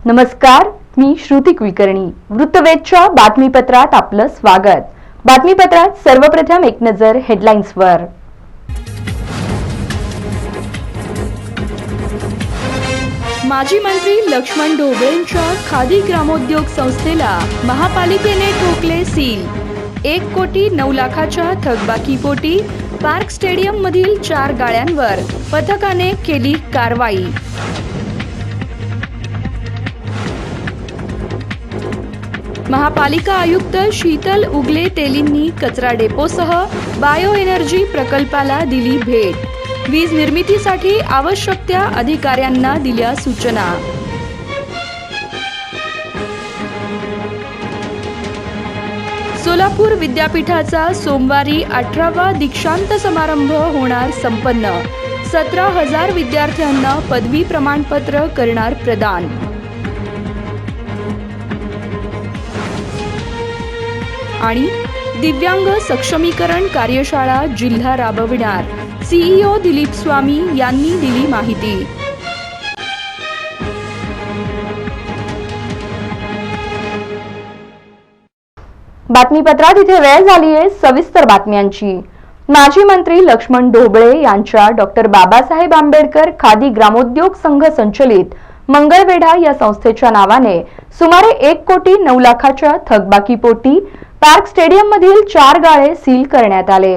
नमस्कार, मी श्रुती कुलकर्णी. वृत्तवेधच्या बातमीपत्रात आपलं स्वागत. बातमीपत्रात सर्वप्रथम एक नजर हेडलाईन्सवर. माजी मंत्री लक्ष्मण ढोबळेंच्या खादी ग्रामोद्योग संस्थेला महापालिकेने ठोकले सील. 1,09,00,000च्या थकबाकीपोटी पार्क स्टेडियम मधील 4 गाळ्यांवर पथकाने केली कारवाई. महापालिका आयुक्त शीतल उगले तेलींनी कचरा डेपोसह बायो एनर्जी प्रकल्पाला दिली भेट. वीज निर्मितीसाठी आवश्यक त्या अधिकाऱ्यांना दिल्या सूचना. सोलापूर विद्यापीठाचा सोमवारी 18वा दीक्षांत समारंभ होणार संपन्न. 17,000 विद्यार्थ्यांना पदवी प्रमाणपत्र करणार प्रदान. आणि दिव्यांग सक्षमीकरण कार्यशाळा जिल्हा राबविणार. सीईओ दिलीप स्वामी यांनी दिली माहिती. बातमीपत्रात इथे वेळ झाली आहे सविस्तर बातम्यांची. माजी मंत्री लक्ष्मण ढोबळे यांच्या डॉक्टर बाबासाहेब आंबेडकर खादी ग्रामोद्योग संघ संचलित मंगळवेढा या संस्थेच्या नावाने सुमारे 1,09,00,000च्या थकबाकीपोटी पार्क स्टेडियम मधील 4 गाळे सील करण्यात आले.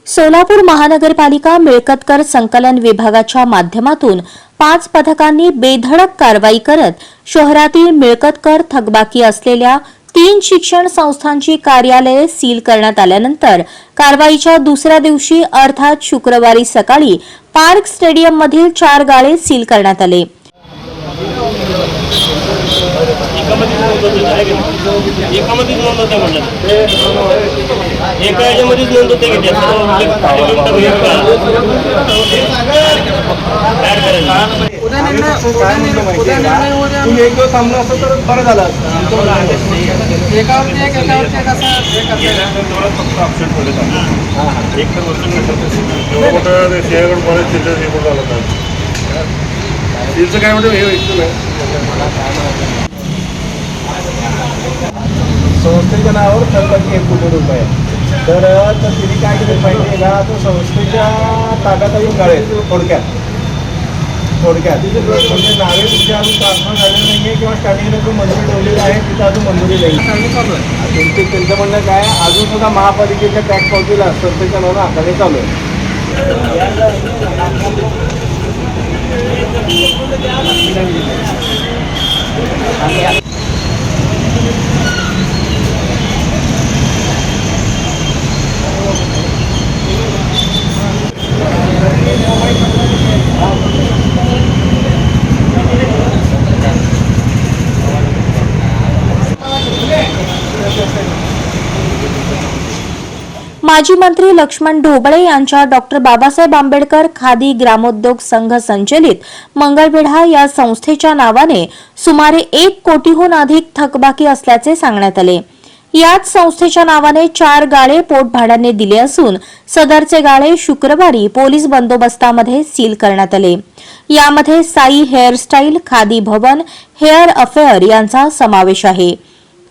सोलापूर महानगरपालिका मिळकत कर संकलन विभागाच्या माध्यमातून 5 पथकांनी बेधडक कारवाई करत शहरातील मिळकत कर थकबाकी असलेल्या 3 शिक्षण संस्थांची कार्यालये सील करण्यात आल्यानंतर कारवाईच्या दुसऱ्या दिवशी अर्थात शुक्रवारी सकाळी पार्क स्टेडियम मधील 4 गाळे सील करण्यात आले. एकामध्येच नोंद होते म्हटलं एका याच्यामध्येच नोंद होते की तुम्ही एक दिवस थांबलं असतं तर बरं झालं असतं. एक तर वस्तू सिंहगड कॉलेज तिथं हे बोलला होता तिचं काय म्हणतो हे ऐकतो नाही. संस्थेच्या नावावर थकबाकी 1 कोटी रुपये. तर तिने काय केलं पाहिजे का, तो संस्थेच्या ताब्यात येऊन गाळे थोडक्यात म्हणजे नावे तुमच्या अजून ट्रान्सफर झालेलं नाही आहे किंवा स्टार्टिंगला जो मंजुरी ठेवलेली आहे तिथं अजून मंजुरी नाही. त्यांचं म्हणणं काय, अजून सुद्धा महापालिकेच्या टॅक्स पावतीला संस्थेच्या नावानं आकारणी चालू आहे. माजी मंत्री लक्ष्मण ढोबळे यांच्या डॉक्टर बाबासाहेब आंबेडकर खादी ग्रामोद्योग संघ संचलित मंगळवेढा या संस्थेच्या नावाने सुमारे 1 कोटीहून अधिक थकबाकी असल्याचे सांगण्यात आले. याच संस्थेच्या नावाने 4 गाळे पोटभाड्याने दिले असून सदरचे गाळे शुक्रवारी पोलीस बंदोबस्तामध्ये सील करण्यात आले. यामध्ये साई हेअरस्टाईल, खादी भवन, हेअर अफेअर यांचा समावेश आहे.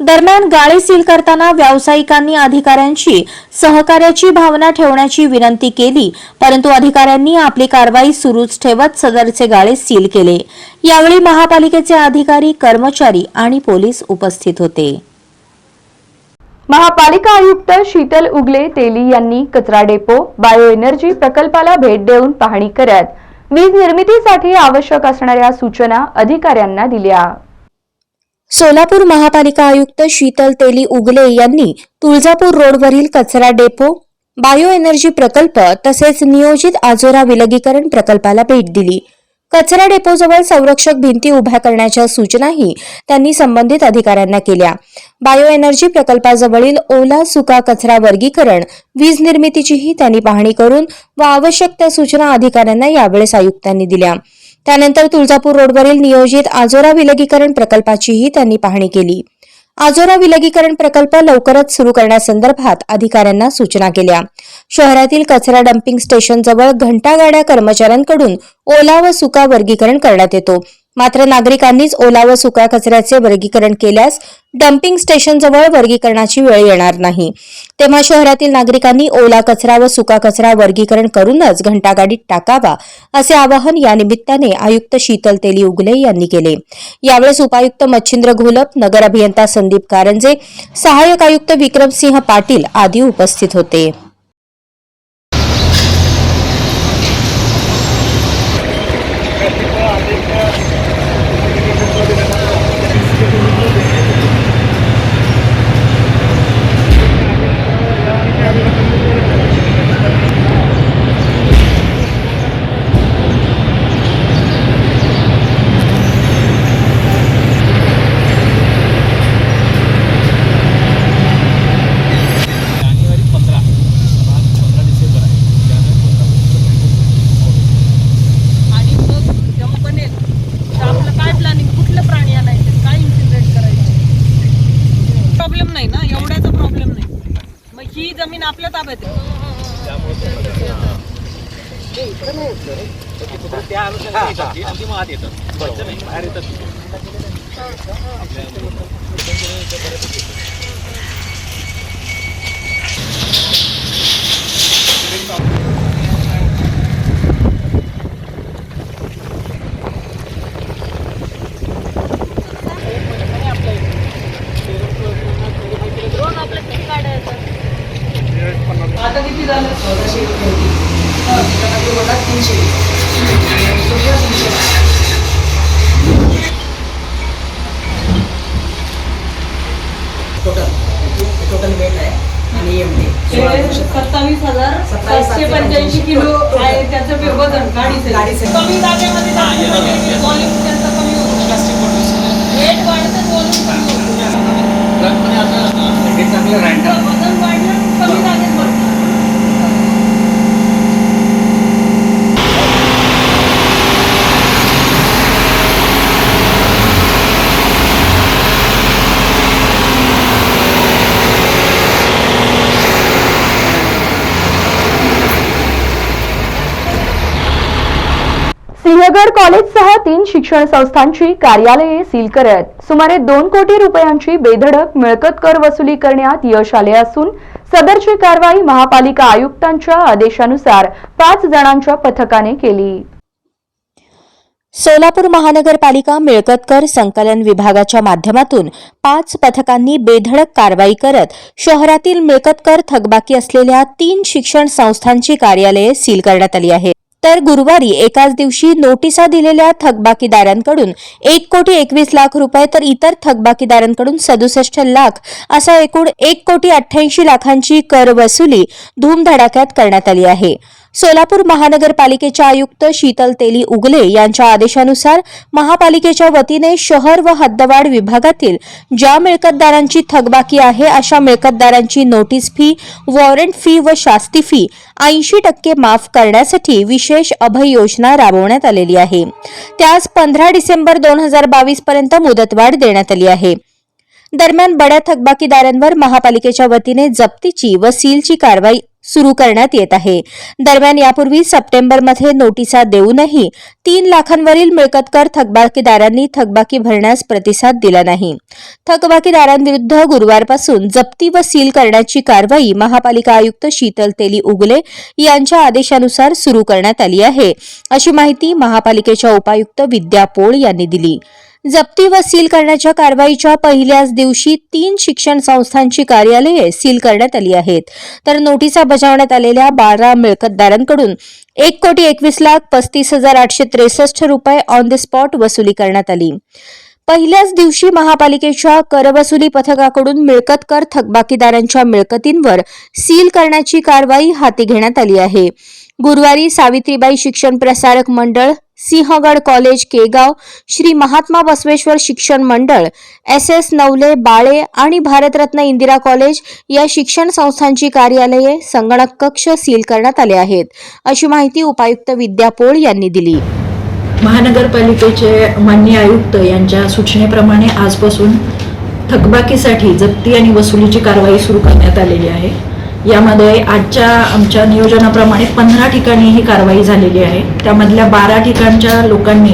दरम्यान गाळे सील करताना व्यावसायिकांनी अधिकाऱ्यांची सहकार्याची भावना ठेवण्याची विनंती केली, परंतु अधिकाऱ्यांनी आपली कारवाई सुरूच ठेवत सदरचे गाळे सील केले. यावेळी महापालिकेचे अधिकारी, कर्मचारी आणि पोलीस उपस्थित होते. महापालिका आयुक्त शीतल उगले तेली यांनी कचरा डेपो, बायो एनर्जी प्रकल्पाला भेट देऊन पाहणी करत वीज निर्मितीसाठी आवश्यक असणाऱ्या सूचना अधिकाऱ्यांना दिल्या. सोलापूर महापालिका आयुक्त शीतल तेली उगले यांनी तुळजापूर रोडवरील कचरा डेपो, बायो एनर्जी प्रकल्प तसेच नियोजित आजोरा विलगीकरण प्रकल्पाला भेट दिली. कचरा डेपोजवळ संरक्षक भिंती उभ्या करण्याच्या सूचनाही त्यांनी संबंधित अधिकाऱ्यांना केल्या. बायो एनर्जी प्रकल्पाजवळील ओला सुका कचरा वर्गीकरण, वीज निर्मितीचीही त्यांनी पाहणी करून व आवश्यक त्या सूचना अधिकाऱ्यांना यावेळेस आयुक्तांनी दिल्या. त्यानंतर तुळजापूर रोडवरील नियोजित आजोरा विलगीकरण प्रकल्पाचीही त्यांनी पाहणी केली. आजोरा विलगीकरण प्रकल्प लवकरच सुरू करण्यासंदर्भात अधिकाऱ्यांना सूचना केल्या. शहरातील कचरा डम्पिंग स्टेशनजवळ घंटागाड्या कर्मचाऱ्यांकडून ओला व सुका वर्गीकरण करण्यात येतो, मात्र नागरिकांनीच ओला व सुका कचऱ्याचे वर्गीकरण केल्यास डम्पिंग स्टेशनजवळ वर्गीकरणाची वेळ येणार नाही. तेव्हा शहरातील नागरिकांनी ओला कचरा व सुका कचरा वर्गीकरण करूनच घंटागाडीत टाकावा असे आवाहन या निमित्ताने आयुक्त शीतल तेली उगले यांनी केले. यावेळेस उपायुक्त मच्छिंद्र घोलप, नगर अभियंता संदीप कारंजे, सहाय्यक आयुक्त विक्रमसिंह पाटील आदी उपस्थित होते. जानेवारी 15 डिसेंबर आहे. आणि मग जम बनेल तर आपलं काय प्लॅनिंग, कुठलं प्राणी आणायचे, काय इन्सिडेंट करायचं, प्रॉब्लेम नाही ना, एवढ्याचा प्रॉब्लेम नाही. मग ही जमीन आपल्या ताब्यात आहे. त्या अनुषंगाने येतात ती आणि ती मग आत येतात. बरोबर नाही, बाहेर येतात. आता किती झालं? टोटल वेट आहे आणि एमडी 27,785 किलो आहे त्याचं वजन गाडीचं. कमी जागेमध्ये व्हॉल्यूम त्यांचं कमी होतं. वेट वाढतं, व्हॉल्यूम कमी होतं. वजन वाढलं, कमी जागेत भरतं. सिंहगड कॉलेजसह 3 शिक्षण संस्थांची कार्यालये सील करत सुमारे 2 कोटी रुपयांची बेधडक मिळकत कर वसुली करण्यात यश आले असून सदरची कारवाई महापालिका आयुक्तांच्या आदेशानुसार 5 जणांच्या पथकाने केली. सोलापूर महानगरपालिका मिळकत कर संकलन विभागाच्या माध्यमातून 5 पथकांनी बेधडक कारवाई करत शहरातील मिळकत कर थकबाकी असलेल्या 3 शिक्षण संस्थांची कार्यालये सील करण्यात आली आहेत. तर गुरुवारी एकाच दिवशी नोटिसा दिलेल्या थकबाकीदारांकडून 1,21,00,000 रुपये तर इतर थकबाकीदारांकडून 67 लाख असा एकूण 1,88,00,000 कर वसुली धूमधडाक्यात करण्यात आली आहे. सोलापूर महानगरपालिकेच्या आयुक्त शीतल तेली उगले यांच्या आदेशानुसार महापालिकेच्या वतीने शहर व हद्दवाढ विभागातील ज्या मिळकतदारांची थकबाकी आहे अशा मिळकतदारांची नोटीस फी, वॉरंट फी व शास्ती फी 80% माफ करण्यासाठी विशेष अभय योजना राबवण्यात आलेली आहे. त्यास 15 डिसेंबर 2022 पर्यंत मुदतवाढ देण्यात आली आहे. दरम्यान बड्या थकबाकीदारांवर महापालिकेच्या वतीने जप्तीची व सीलची कारवाई सुरू करण्यात येत आहे. दरम्यान यापूर्वी सप्टेंबरमध्ये नोटिसा देऊनही 3 लाखांवरील मिळकत कर थकबाकीदारांनी थकबाकी भरण्यास प्रतिसाद दिला नाही. थकबाकीदारांविरुद्ध गुरुवारपासून जप्ती व सील करण्याची कारवाई महापालिका आयुक्त शीतल तेली उगले यांच्या आदेशानुसार सुरू करण्यात आली आहे, अशी माहिती महापालिकेच्या उपायुक्त विद्या पोळ यांनी दिली. जप्ती व सील करण्याच्या कारवाईच्या पहिल्याच दिवशी 3 शिक्षण संस्थांची कार्यालये सील करण्यात आली आहेत. तर नोटिसा बजावण्यात आलेल्या 12 मिळकतदारांकडून 1,21,35,863 रुपये ऑन द स्पॉट वसुली करण्यात आली. पहिल्याच दिवशी महापालिकेच्या करवसुली पथकाकडून मिळकत कर थकबाकीदारांच्या मिळकतींवर सील करण्याची कारवाई हाती घेण्यात आली आहे. गुरुवारी सावित्रीबाई शिक्षण प्रसारक मंडळ, सिंहगड कॉलेज केगाव, श्री महात्मा बसवेश्वर शिक्षण मंडळ, SS नवले बाळे आणि भारतरत्न इंदिरा कॉलेज या शिक्षण संस्थांची कार्यालये, संगणक कक्ष सील करण्यात आले आहेत, अशी माहिती उपायुक्त विद्या पोळ यांनी दिली. महानगरपालिकेचे माननीय आयुक्त यांच्या सूचनेप्रमाणे आजपासून थकबाकीसाठी जप्ती आणि वसुलीची कारवाई सुरू करण्यात आलेली आहे. यामध्ये आजच्या आमच्या नियोजनाप्रमाणे 15 ठिकाणी ही कारवाई झालेली आहे. त्यामधल्या 12 ठिकाणच्या लोकांनी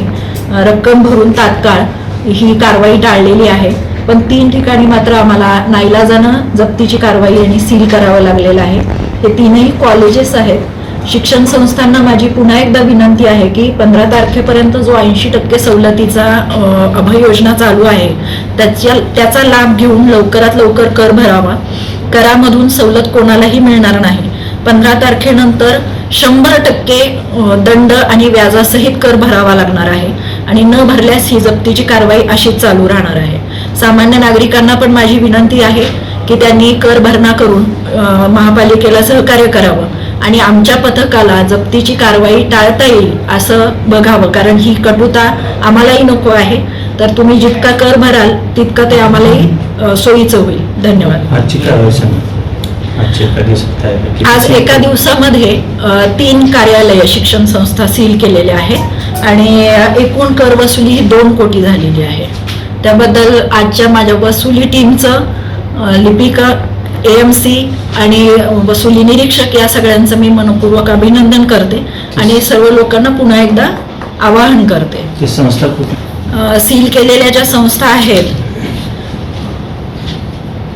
रक्कम भरून तात्काळ ही कारवाई टाळलेली आहे. पण 3 ठिकाणी मात्र आम्हाला नाईलाजानं जप्तीची कारवाई आणि सील करावं लागलेलं आहे. हे 3ही कॉलेजेस आहेत. शिक्षण संस्थांना माझी पुन्हा एकदा विनंती आहे की 15 तारखेपर्यंत जो 80% सवलतीचा अभय योजना चालू आहे त्याचा लाभ घेऊन लवकरात लवकर कर भरावा. करामधून सवलत कोणालाही मिळणार नाही. 15 तारखेनंतर 100% दंड आणि व्याजासहित कर भरावा लागणार आहे आणि न भरल्यास ही जप्तीची कारवाई अशीच चालू राहणार आहे. सामान्य नागरिकांना पण माझी विनंती आहे की त्यांनी कर भरणा करून महापालिकेला सहकार्य करावं आणि आमच्या पथकाला जप्तीची कारवाई टाळता येईल असं बघावं, कारण ही कटुता आम्हालाही नको आहे. तर तुम्ही जितका कर भराल तितकं ते आम्हालाही सोयीचं होईल. धन्यवाद. आजची कारवाई सांगा. आज एका दिवसामध्ये 3 कार्यालय शिक्षण संस्था सील केलेले आहेत आणि एकूण कर वसुली ही 2 कोटी झालेली आहे. त्याबद्दल आजच्या माझ्या वसुली टीमचं लिपिका, AMC आणि वसुली निरीक्षक या सगळ्यांचं मी मनपूर्वक अभिनंदन करते आणि सर्व लोकांना पुन्हा एकदा आवाहन करते. संस्था सील केलेल्या ज्या संस्था आहेत,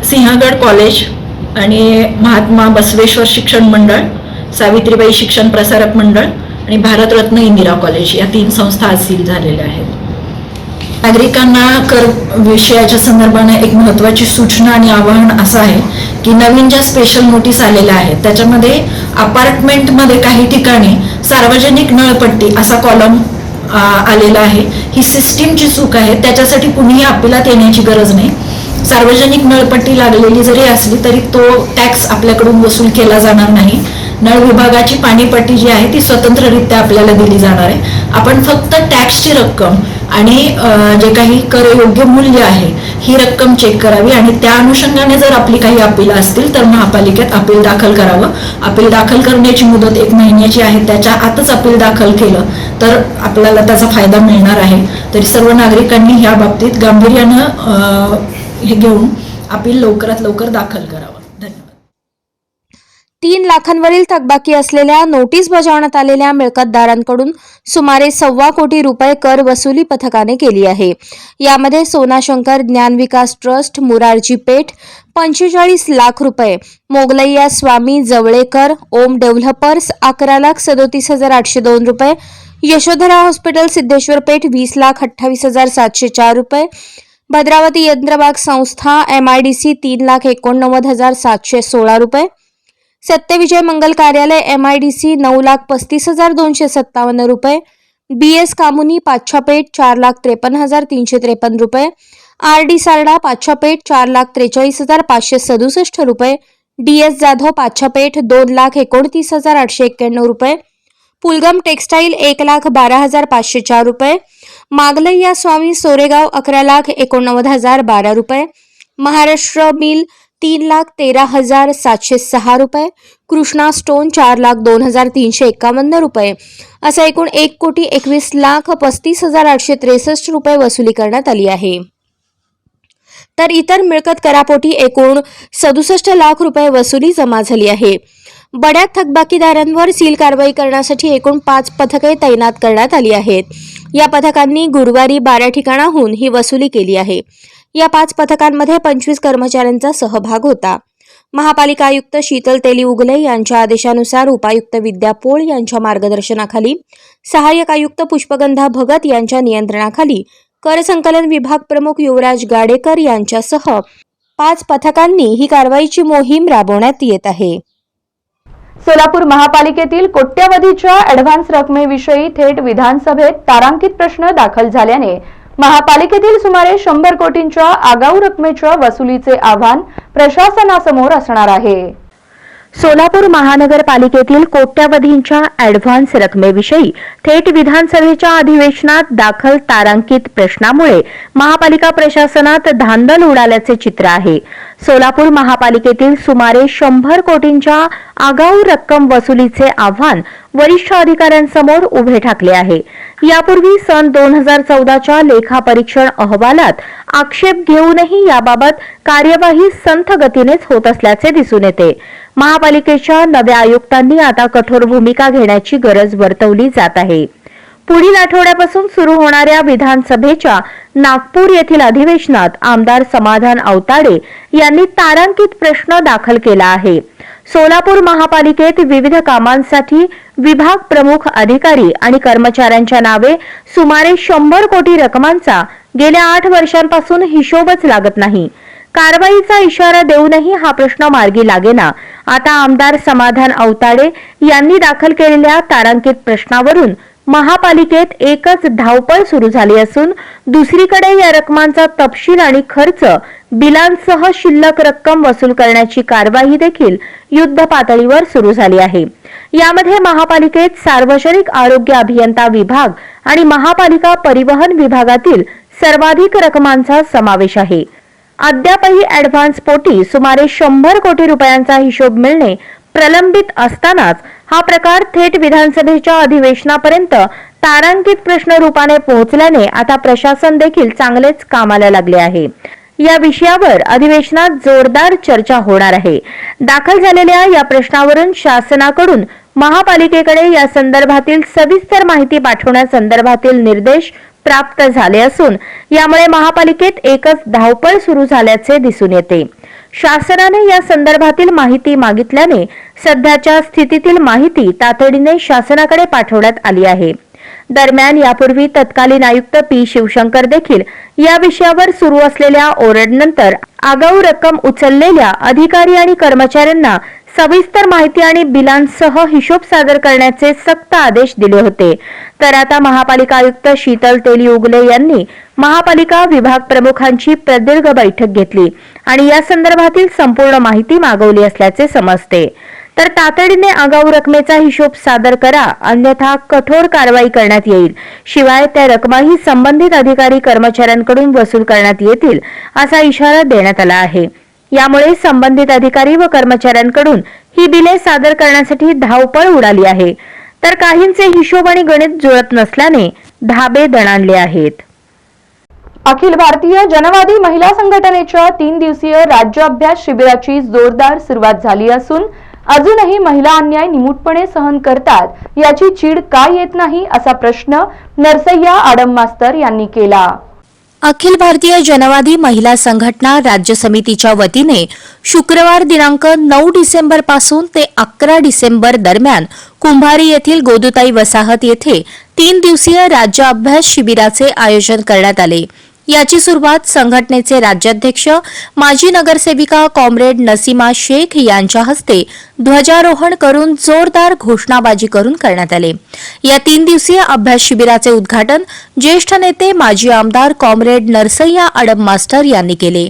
सिंहगड कॉलेज आणि महात्मा बसवेश्वर शिक्षण मंडळ, सावित्रीबाई शिक्षण प्रसारक मंडळ आणि भारतरत्न इंदिरा कॉलेज या 3 संस्था आज सील झालेल्या आहेत. नागरिकांना कर विषयाच्या संदर्भाने एक महत्त्वाची सूचना आणि आवाहन असं आहे की नवीन ज्या स्पेशल नोटीस आलेल्या आहेत त्याच्यामध्ये अपार्टमेंटमध्ये काही ठिकाणी सार्वजनिक नळपट्टी असा कॉलम आलेला आहे. ही सिस्टीमची चूक आहे. त्याच्यासाठी कुणीही अपिलात येण्याची गरज नाही. सार्वजनिक नळपट्टी लागलेली जरी असली तरी तो टॅक्स आपल्याकडून वसूल केला जाणार नाही. नळ विभागाची पाणीपट्टी जी आहे ती स्वतंत्ररित्या आपल्याला दिली जाणार आहे. आपण फक्त टॅक्सची रक्कम आणि जे काही कर योग्य मूल्य आहे ही रक्कम चेक करावी आणि त्या अनुषंगाने जर आपली काही अपील असतील तर महापालिकेत अपील दाखल करावं. अपील दाखल करण्याची मुदत 1 महिन्याची आहे. त्याच्या आतच अपील दाखल केलं तर आपल्याला त्याचा फायदा मिळणार आहे. तरी सर्व नागरिकांनी ह्या बाबतीत गांभीर्यानं हे घेऊन अपील लवकरात लवकर दाखल करावं. 3 लाखांवरील थकबाकी असलेल्या नोटीस बजावण्यात आलेल्या मिळकतदारांकडून सुमारे 1.25 कोटी रुपये कर वसुली पथकाने केली आहे. यामध्ये सोनाशंकर ज्ञान विकास ट्रस्ट, मुरारजी पेठ 45 लाख रुपये, मोगलैया स्वामी जवळेकर, ओम डेव्हलपर्स 11,37,802 रुपये, यशोधरा हॉस्पिटल सिद्धेश्वर पेठ 20,28,704 रुपये, भद्रावती यंत्रबाग संस्था MIDC 3,89,716 रुपये, सत्यविजय मंगल कार्यालय MIDC 9,35,257 रुपये, BS कामुनी पाच्छापेठ 4,53,353 रुपये, RD सारडा पाच्छापेठ 4,43,567 रुपये, DS जाधव पाच्छापेठ 2,29,891 रुपये, पुलगम टेक्सटाईल 1,12,504 रुपये, मागलैया स्वामी सोरेगाव 11,89,012 रुपये, महाराष्ट्र मिल 3,13,706 रुपये, कृष्णा स्टोन 4,02,351 रुपये असं एकूण 1,21,35,863 रुपये वसुली करण्यात आली आहे. तर इतर मिळकत करापोटी एकूण 67 लाख रुपये वसुली जमा झाली आहे. बड्या थकबाकीदारांवर सील कारवाई करण्यासाठी एकूण 5 पथके तैनात करण्यात आली आहेत. या पथकांनी गुरुवारी 12 ठिकाणाहून ही वसुली केली आहे. या 5 पथकांमध्ये 25 कर्मचाऱ्यांचा सहभाग होता. महापालिका आयुक्त शीतल तेली उगले यांच्या आदेशानुसार उपायुक्त विद्या पोळ यांच्या मार्गदर्शनाखाली, सहाय्यक आयुक्त पुष्पगंधा भगत यांच्या नियंत्रणाखाली कर संकलन विभाग प्रमुख युवराज गाडेकर यांच्यासह 5 पथकांनी ही कारवाईची मोहीम राबवण्यात येत आहे. सोलापूर महापालिकेतील कोट्यवधीच्या ऍडव्हान्स रकमेविषयी थेट विधानसभेत तारांकित प्रश्न दाखल झाल्याने महापालिकेतील सुमारे 100 कोटींच्या आगाऊ रकमेच्या वसुलीचे आव्हान प्रशासनासमोर असणार आहे. सोलापूर महानगरपालिकेतील कोट्यवधींच्या ऍडव्हान्स रकमेविषयी थेट विधानसभेच्या अधिवेशनात दाखल तारांकित प्रश्नामुळे महापालिका प्रशासनात धांदल उडाल्याचे चित्र आहे. सोलापूर महापालिकेतील सुमारे 100 कोटींच्या आगाऊ रक्कम वसुलीचे आव्हान वरिष्ठ अधिकाऱ्यांसमोर उभे ठाकले आहे. यापूर्वी सन 2014च्या लेखापरीक्षण अहवालात आक्षेप घेऊनही याबाबत कार्यवाही संथ गतीनेच होत असल्याचे दिसून येते. महापालिकेच्या नव्या आयुक्तांनी आता कठोर भूमिका घेण्याची गरज वर्तवली जात आहे. पुढील आठवड्यापासून सुरू होणाऱ्या विधानसभेच्या नागपूर येथील अधिवेशनात आमदार समाधान औताडे यांनी तारांकित प्रश्न दाखल केला आहे. सोलापूर महापालिकेत विविध कामांसाठी विभाग प्रमुख अधिकारी आणि कर्मचाऱ्यांच्या नावे सुमारे 100 कोटी रकमांचा गेल्या 8 वर्षांपासून हिशोबच लागत नाही. कारवाईचा इशारा देऊनही हा प्रश्न मार्गी लागेना. आता आमदार समाधान औताडे यांनी दाखल केलेल्या तारांकित प्रश्नावरून महापालिकेत एकच धावपळ सुरू झाली असून दुसरीकडे या रकमांचा तपशील आणि खर्च बिलांसह शिल्लक रक्कम वसूल करण्याची कारवाई देखील युद्ध पातळीवर सुरू झाली आहे. यामध्ये महापालिकेत सार्वजनिक आरोग्य अभियंता विभाग आणि महापालिका परिवहन विभागातील सर्वाधिक रकमांचा समावेश आहे. अद्यापही ऍडव्हान्स पोटी सुमारे 100 कोटी रुपयांचा हिशोब मिळणे प्रलंबित असतानाच हा प्रकार थेट विधानसभेच्या अधिवेशनापर्यंत तारांकित प्रश्न रूपाने पोहोचल्याने आता प्रशासन देखील चांगलेच कामाला लागले आहे. या विषयावर अधिवेशनात जोरदार चर्चा होणार आहे. दाखल झालेल्या या प्रश्नावरून शासनाकडून महापालिकेकडे या संदर्भातील सविस्तर माहिती पाठवण्यासंदर्भातील निर्देश प्राप्त झाले असून यामुळे महापालिकेत एकच धावपळ सुरू झाल्याचे दिसून येते. शासनाने या संदर्भातील माहिती मागितल्याने सध्याच्या स्थितीतील माहिती तातडीने शासनाकडे पाठवण्यात आली आहे. दरम्यान यापूर्वी तत्कालीन आयुक्त पी शिवशंकर देखील या विषयावर सुरू असलेल्या ओरडनंतर आगाऊ रक्कम उचललेल्या अधिकारी आणि कर्मचाऱ्यांना सविस्तर माहिती आणि बिलांसह हिशोब सादर करण्याचे सक्त आदेश दिले होते. तर आता महापालिका आयुक्त शीतल तेली उगले यांनी महापालिका विभाग प्रमुखांची प्रदीर्घ बैठक घेतली आणि या संदर्भातील संपूर्ण माहिती मागवली असल्याचे समजते. तर तातडीने आगाऊ रकमेचा हिशोब सादर करा, अन्यथा कठोर कारवाई करण्यात येईल. शिवाय त्या रकमाही संबंधित अधिकारी कर्मचाऱ्यांकडून वसूल करण्यात येतील असा इशारा देण्यात आला आहे. यामुळे संबंधित अधिकारी व कर्मचाऱ्यांकडून ही बिले सादर करण्यासाठी धावपळ उडाली आहे. तर काहींचे हिशोब आणि गणित जुळत नसल्याने धाबे दणाणले आहेत. अखिल भारतीय जनवादी महिला संघटनेच्या 3 दिवसीय राज्य अभ्यास शिबिराची जोरदार सुरुवात झाली असून अजूनही महिला अन्याय निमूटपणे सहन करतात याची चीड का येत नाही असा प्रश्न नरसय्या आडम मास्तर यांनी केला. अखिल भारतीय जनवादी महिला संघटना राज्य समितीच्या वतीने शुक्रवार दिनांक 9 डिसेंबर पासून ते 11 डिसेंबर दरम्यान कुंभारी येथील गोदुताई वसाहत येथे 3 दिवसीय राज्य अभ्यास शिबिराचे आयोजन करण्यात आले. याची सुरुवात संघटनेचे राज्याध्यक्ष माजी नगरसेविका कॉम्रेड नसीमा शेख यांच्या हस्ते ध्वजारोहण करून जोरदार घोषणाबाजी करून करण्यात आले. या 3 दिवसीय अभ्यास शिबिराचे उद्घाटन ज्येष्ठ नेते माजी आमदार कॉम्रेड नरसय्या आडम मास्टर यांनी केले.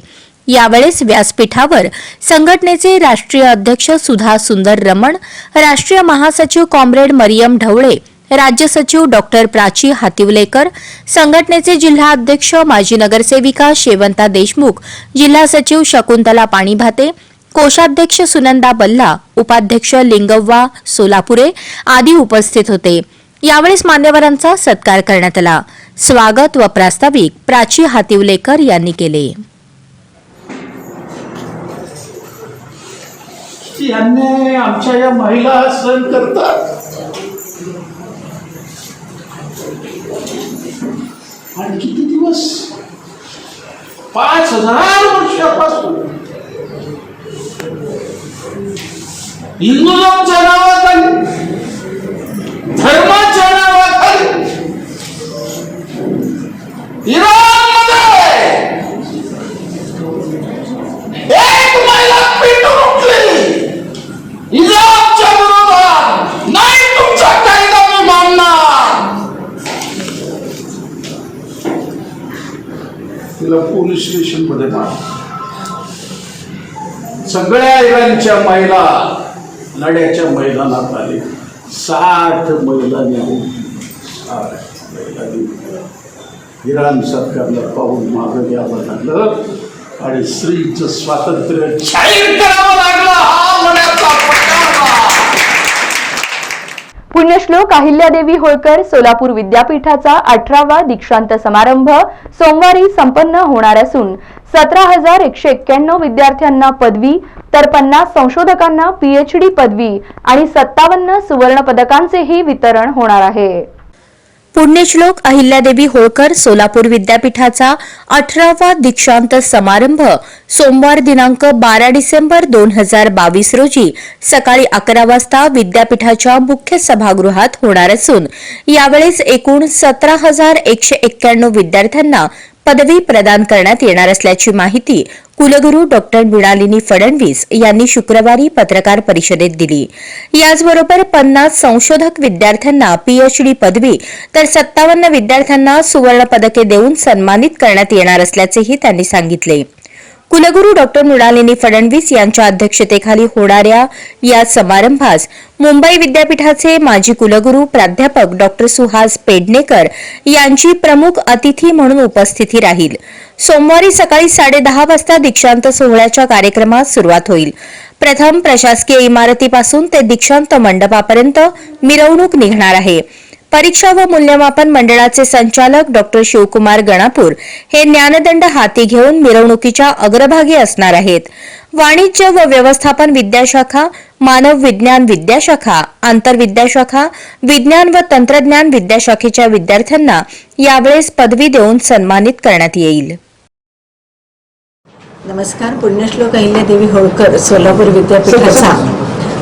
यावेळेस व्यासपीठावर संघटनेचे राष्ट्रीय अध्यक्ष सुधा सुंदर रमण, राष्ट्रीय महासचिव कॉम्रेड मरियम ढवळे, राज्य सचिव डॉक्टर प्राची हातिवलेकर, संघटनेचे जिल्हा अध्यक्ष माजी नगरसेविका शेवंता देशमुख, जिल्हा सचिव शकुंतला पाणीभाते, कोषाध्यक्ष सुनंदा बल्ला, उपाध्यक्ष लिंगव्वा सोलापुरे आदी उपस्थित होते. यावेळेस मान्यवरांचा सत्कार करण्यात आला. स्वागत व प्रास्ताविक प्राची हातिवलेकर यांनी केले. अन्याय आमच्या या महिला सहन करतात आणि किती दिवस 5000 वर्षापासून हिंदुत्वाच्या नावाखाली, धर्माच्या नावाखाली इराणमध्ये एक महिला पेटून उठली. इस्लामच्या विरोधात नाही, तुमचा कायदा मी मानणार. तिला पोलीस स्टेशन मध्ये मार. सगळ्या इराणच्या महिला लढ्याच्या मैदानात आले. 60 महिलांनी इराण सरकारला पाहून मागे घ्यावं लागलं आणि स्त्रीचं स्वातंत्र्य जाहीर करावं लागलं. हा मनाचा पुण्यश्लोक अहिल्यादेवी होळकर सोलापूर विद्यापीठाचा 18वा दीक्षांत समारंभ सोमवारी संपन्न होणार असून 17,191 विद्यार्थ्यांना पदवी तर 50 संशोधकांना PhD पदवी आणि 57 सुवर्ण पदकांचेही वितरण होणार आहे. पुण्यश्लोक अहिल्यादेवी होळकर सोलापूर विद्यापीठाचा 18वा दीक्षांत समारंभ सोमवार दिनांक 12 डिसेंबर 2022 रोजी सकाळी 11 वाजता विद्यापीठाच्या मुख्य सभागृहात होणार असून यावेळेस एकूण 17,191 विद्यार्थ्यांना पदवी प्रदान करण्यात येणार असल्याची माहिती कुलगुरू डॉक्टर मृणालिनी फडणवीस यांनी शुक्रवारी पत्रकार परिषदेत दिली. याचबरोबर 50 संशोधक विद्यार्थ्यांना पीएचडी पदवी तर 57 विद्यार्थ्यांना सुवर्ण पदके देऊन सन्मानित करण्यात येणार असल्याचेही त्यांनी सांगितले. कुलगुरू डॉक्टर मृणालिनी फडणवीस यांच्या अध्यक्षतेखाली होणाऱ्या या समारंभास मुंबई विद्यापीठाचे माजी कुलगुरू प्राध्यापक डॉक्टर सुहास पेडणेकर यांची प्रमुख अतिथी म्हणून उपस्थिती राहील. सोमवारी सकाळी 10:30 वाजता दीक्षांत सोहळ्याच्या कार्यक्रमास सुरुवात होईल. प्रथम प्रशासकीय इमारतीपासून ते दीक्षांत मंडपापर्यंत मिरवणूक निघणार आहे. परीक्षा व मूल्यमापन मंडळाचे संचालक डॉक्टर शिवकुमार गणापूर हे ज्ञानदंड हाती घेऊन मिरवणुकीच्या अग्रभागी असणार आहेत. वाणिज्य व व्यवस्थापन विद्याशाखा, मानव विज्ञान विद्याशाखा, आंतरविद्याशाखा, विज्ञान व तंत्रज्ञान विद्याशाखेच्या विद्यार्थ्यांना यावेळेस पदवी देऊन सन्मानित करण्यात येईल. नमस्कार. पुण्यश्लोक अहिल्यादेवी होळकर सोलापूर विद्यापीठाचा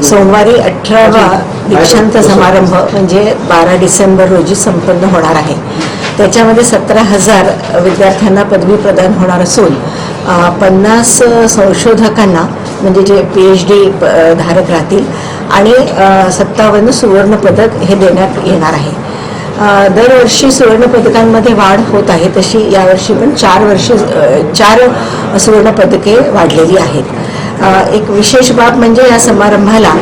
सोमवारी 18वा दीक्षांत समारंभ म्हणजे 12 डिसेंबर रोजी संपन्न होणार आहे. त्याच्यामध्ये 17,000 विद्यार्थ्यांना पदवी प्रदान होणार असून 50 संशोधकांना म्हणजे जे PhD धारक राहतील आणि 57 सुवर्ण पदक हे देण्यात येणार आहे. दरवर्षी सुवर्ण पदकांमध्ये वाढ होत आहे तशी यावर्षी पण 4 सुवर्ण पदके वाढलेली आहेत. एक विशेष बाब म्हणजे या समारंभाला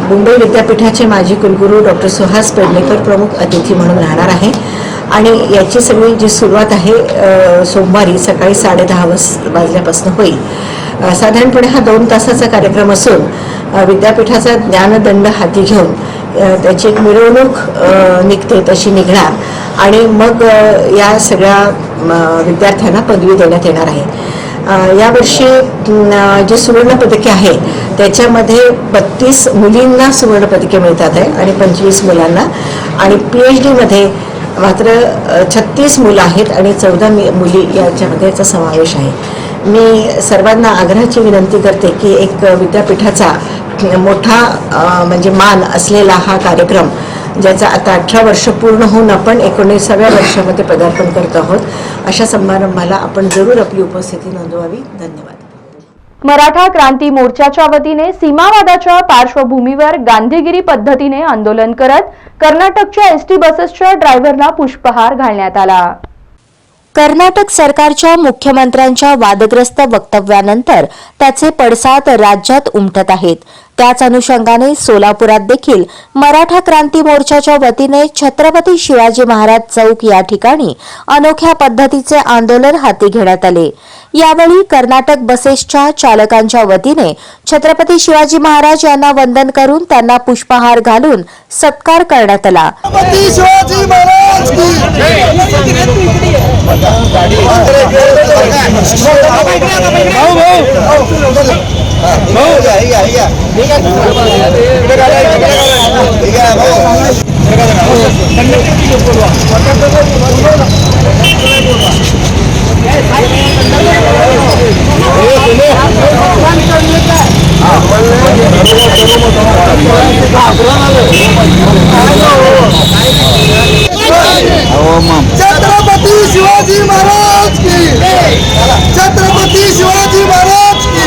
मुंबई विद्यापीठाचे माजी कुलगुरू डॉक्टर सुहास पेडणेकर प्रमुख अतिथी म्हणून राहणार आहे आणि याची सगळी जी सुरुवात आहे सोमवारी सकाळी 10:30 वाजल्यापासून होईल. साधारणपणे हा 2 तासाचा कार्यक्रम असून विद्यापीठाचा ज्ञानदंड हाती घेऊन त्याची एक मिरवणूक निघते तशी निघणार आणि मग या सगळ्या विद्यार्थ्यांना पदवी देण्यात येणार आहे. यावर्षी जे सुवर्ण पदके आहे त्याच्यामध्ये 32 मुलींना सुवर्ण पदके मिळतात आहे आणि 25 मुलांना आणि PhD मध्ये मात्र 36 मुलं आहेत आणि 14 मुली याच्यामध्ये याचा समावेश आहे. मी सर्वांना आग्रहाची विनंती करते की एक विद्यापीठाचा मोठा म्हणजे मान असलेला हा कार्यक्रम ज्याचा आता 18 वर्ष पूर्ण होऊन आपण 19व्या वर्षामध्ये पदार्पण करत आहोत अशा समारंभाला आपण जरूर आपली उपस्थिती नोंदवावी. धन्यवाद. मराठा क्रांती मोर्चाच्या वतीने सीमावादाच्या पार्श्वभूमीवर गांधीगिरी पद्धतीने आंदोलन करत कर्नाटकच्या एसटी बसेसच्या ड्रायव्हरला पुष्पहार घालण्यात आला. कर्नाटक सरकारच्या मुख्यमंत्र्यांच्या वादग्रस्त वक्तव्यानंतर त्याचे पडसाद राज्यात उमटत आहेत. त्याच अनुषंगाने सोलापुरात देखील मराठा क्रांती मोर्चाच्या वतीने छत्रपती शिवाजी महाराज चौक या ठिकाणी अनोख्या पद्धतीचे आंदोलन हाती घेण्यात आले. यावेळी कर्नाटक बसेसच्या चालकांच्या वतीने छत्रपती शिवाजी महाराज यांना वंदन करून त्यांना पुष्पहार घालून सत्कार करण्यात आला. छत्रपती शिवाजी महाराज की, छत्रपती शिवाजी महाराज की.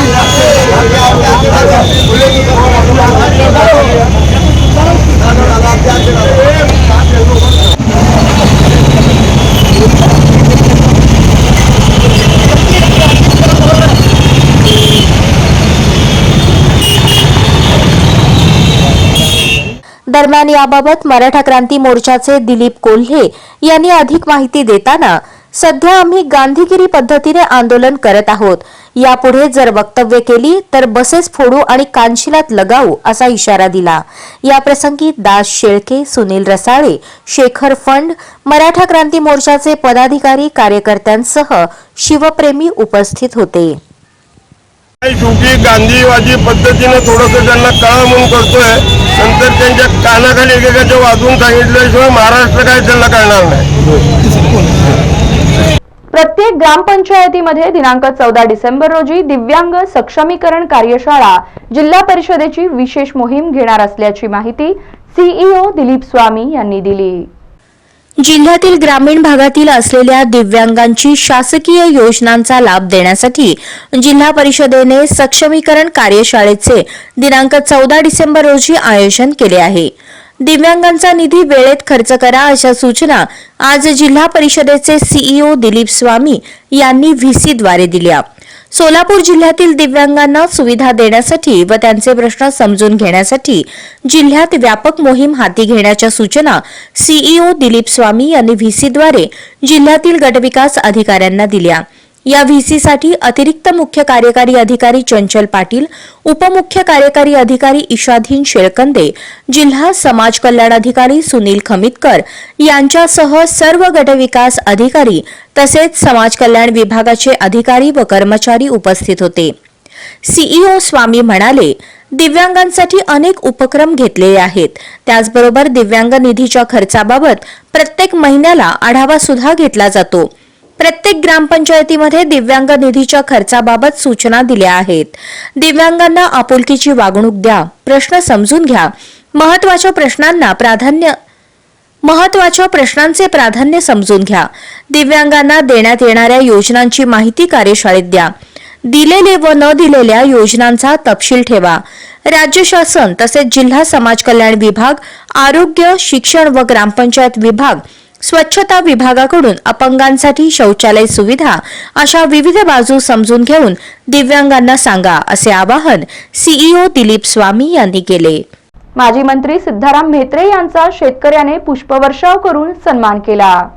दरम्यान याबाबत मराठा क्रांती मोर्चाचे दिलीप कोल्हे यांनी अधिक माहिती देताना सध्या आम्ही गांधीगिरी पद्धतीने आंदोलन करत आहोत. यापुढे जर वक्तव्य केली तर बसेस फोडू आणि कानशिलात लगावू असा इशारा दिला. या प्रसंगी दास शेळके, सुनील रसाळे, शेखर फंड, मराठा क्रांती मोर्चाचे पदाधिकारी कार्यकर्त्यांसह शिवप्रेमी उपस्थित होते. शेवटी गांधीवादी पद्धतीने थोडंसं त्यांना कळा म्हणून करतोय, नंतर त्यांच्या कानाखाली एकेकाच्या वाजवून सांगितल्याशिवाय महाराष्ट्र काय त्यांना कळणार नाही. प्रत्येक ग्रामपंचायतीमध्ये दिनांक 14 डिसेंबर रोजी दिव्यांग सक्षमीकरण कार्यशाळा जिल्हा परिषदेची विशेष मोहीम घेणार असल्याची माहिती सीईओ दिलीप स्वामी यांनी दिली. जिल्ह्यातील ग्रामीण भागातील असलेल्या दिव्यांगांची शासकीय योजनांचा लाभ देण्यासाठी जिल्हा परिषदेने सक्षमीकरण कार्यशाळेचे दिनांक 14 डिसेंबर रोजी आयोजन केले आहे. दिव्यांगांचा निधी वेळेत खर्च करा अशा सूचना आज जिल्हा परिषदेचे सीईओ दिलीप स्वामी यांनी व्हीसीद्वारे दिल्या. सोलापूर जिल्ह्यातील दिव्यांगांना सुविधा देण्यासाठी व त्यांचे प्रश्न समजून घेण्यासाठी जिल्ह्यात व्यापक मोहीम हाती घेण्याच्या सूचना सीईओ दिलीप स्वामी यांनी व्हीसीद्वारे जिल्ह्यातील गटविकास अधिकाऱ्यांना दिल्या. या व्हीसीसाठी अतिरिक्त मुख्य कार्यकारी अधिकारी चंचल पाटील, उपमुख्य कार्यकारी अधिकारी इशाधीन शेळकंदे, जिल्हा समाज कल्याण अधिकारी सुनील खमितकर यांच्यासह सर्व गटविकास अधिकारी तसेच समाज कल्याण विभागाचे अधिकारी व कर्मचारी उपस्थित होते. सीईओ स्वामी म्हणाले, दिव्यांगांसाठी अनेक उपक्रम घेतलेले आहेत. त्याचबरोबर दिव्यांग निधीच्या खर्चाबाबत प्रत्येक महिन्याला आढावा सुद्धा घेतला जातो. प्रत्येक ग्रामपंचायतीमध्ये दिव्यांग निधीच्या खर्चाबाबत सूचना दिल्या आहेत. दिव्यांगांना आपुलकीची वागणूक द्या, प्रश्न समजून घ्या, महत्त्वाच्या प्रश्नांचे प्राधान्य समजून घ्या. दिव्यांगांना देण्यात येणाऱ्या योजनांची माहिती कार्यशाळेत द्या. दिलेले व न दिलेल्या योजनांचा तपशील ठेवा. राज्य शासन तसेच जिल्हा समाज कल्याण विभाग, आरोग्य, शिक्षण व ग्रामपंचायत विभाग, स्वच्छता विभागाकडून अपंगांसाठी शौचालय सुविधा अशा विविध बाजू समजून घेऊन दिव्यांगांना सांगा, असे आवाहन सीईओ दिलीप स्वामी यांनी केले. माजी मंत्री सिद्धाराम म्हेत्रे यांचा शेतकऱ्याने पुष्पवर्षाव करून सन्मान केला.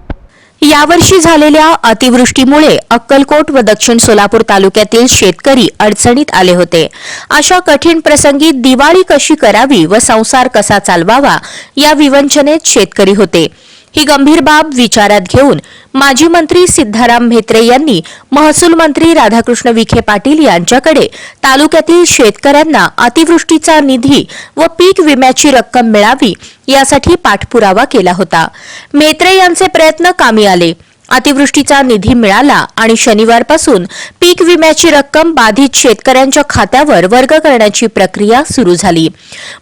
यावर्षी झालेल्या अतिवृष्टीमुळे अक्कलकोट व दक्षिण सोलापूर तालुक्यातील शेतकरी अडचणीत आले होते. अशा कठीण प्रसंगी दिवाळी कशी करावी व संसार कसा चालवावा या विवंचनेत शेतकरी होते. ही गंभीर बाब विचारात घेऊन माजी मंत्री सिद्धाराम म्हेत्रे यांनी महसूल मंत्री राधाकृष्ण विखे पाटील यांच्याकडे तालुक्यातील शेतकऱ्यांना अतिवृष्टीचा निधी व पीक विम्याची रक्कम मिळावी यासाठी पाठपुरावा केला होता. म्हेत्रे यांचे प्रयत्न कामी आले. अतिवृष्टीचा निधी मिळाला आणि शनिवारपासून पीक विम्याची रक्कम बाधित शेतकऱ्यांच्या खात्यावर वर्ग करण्याची प्रक्रिया सुरू झाली.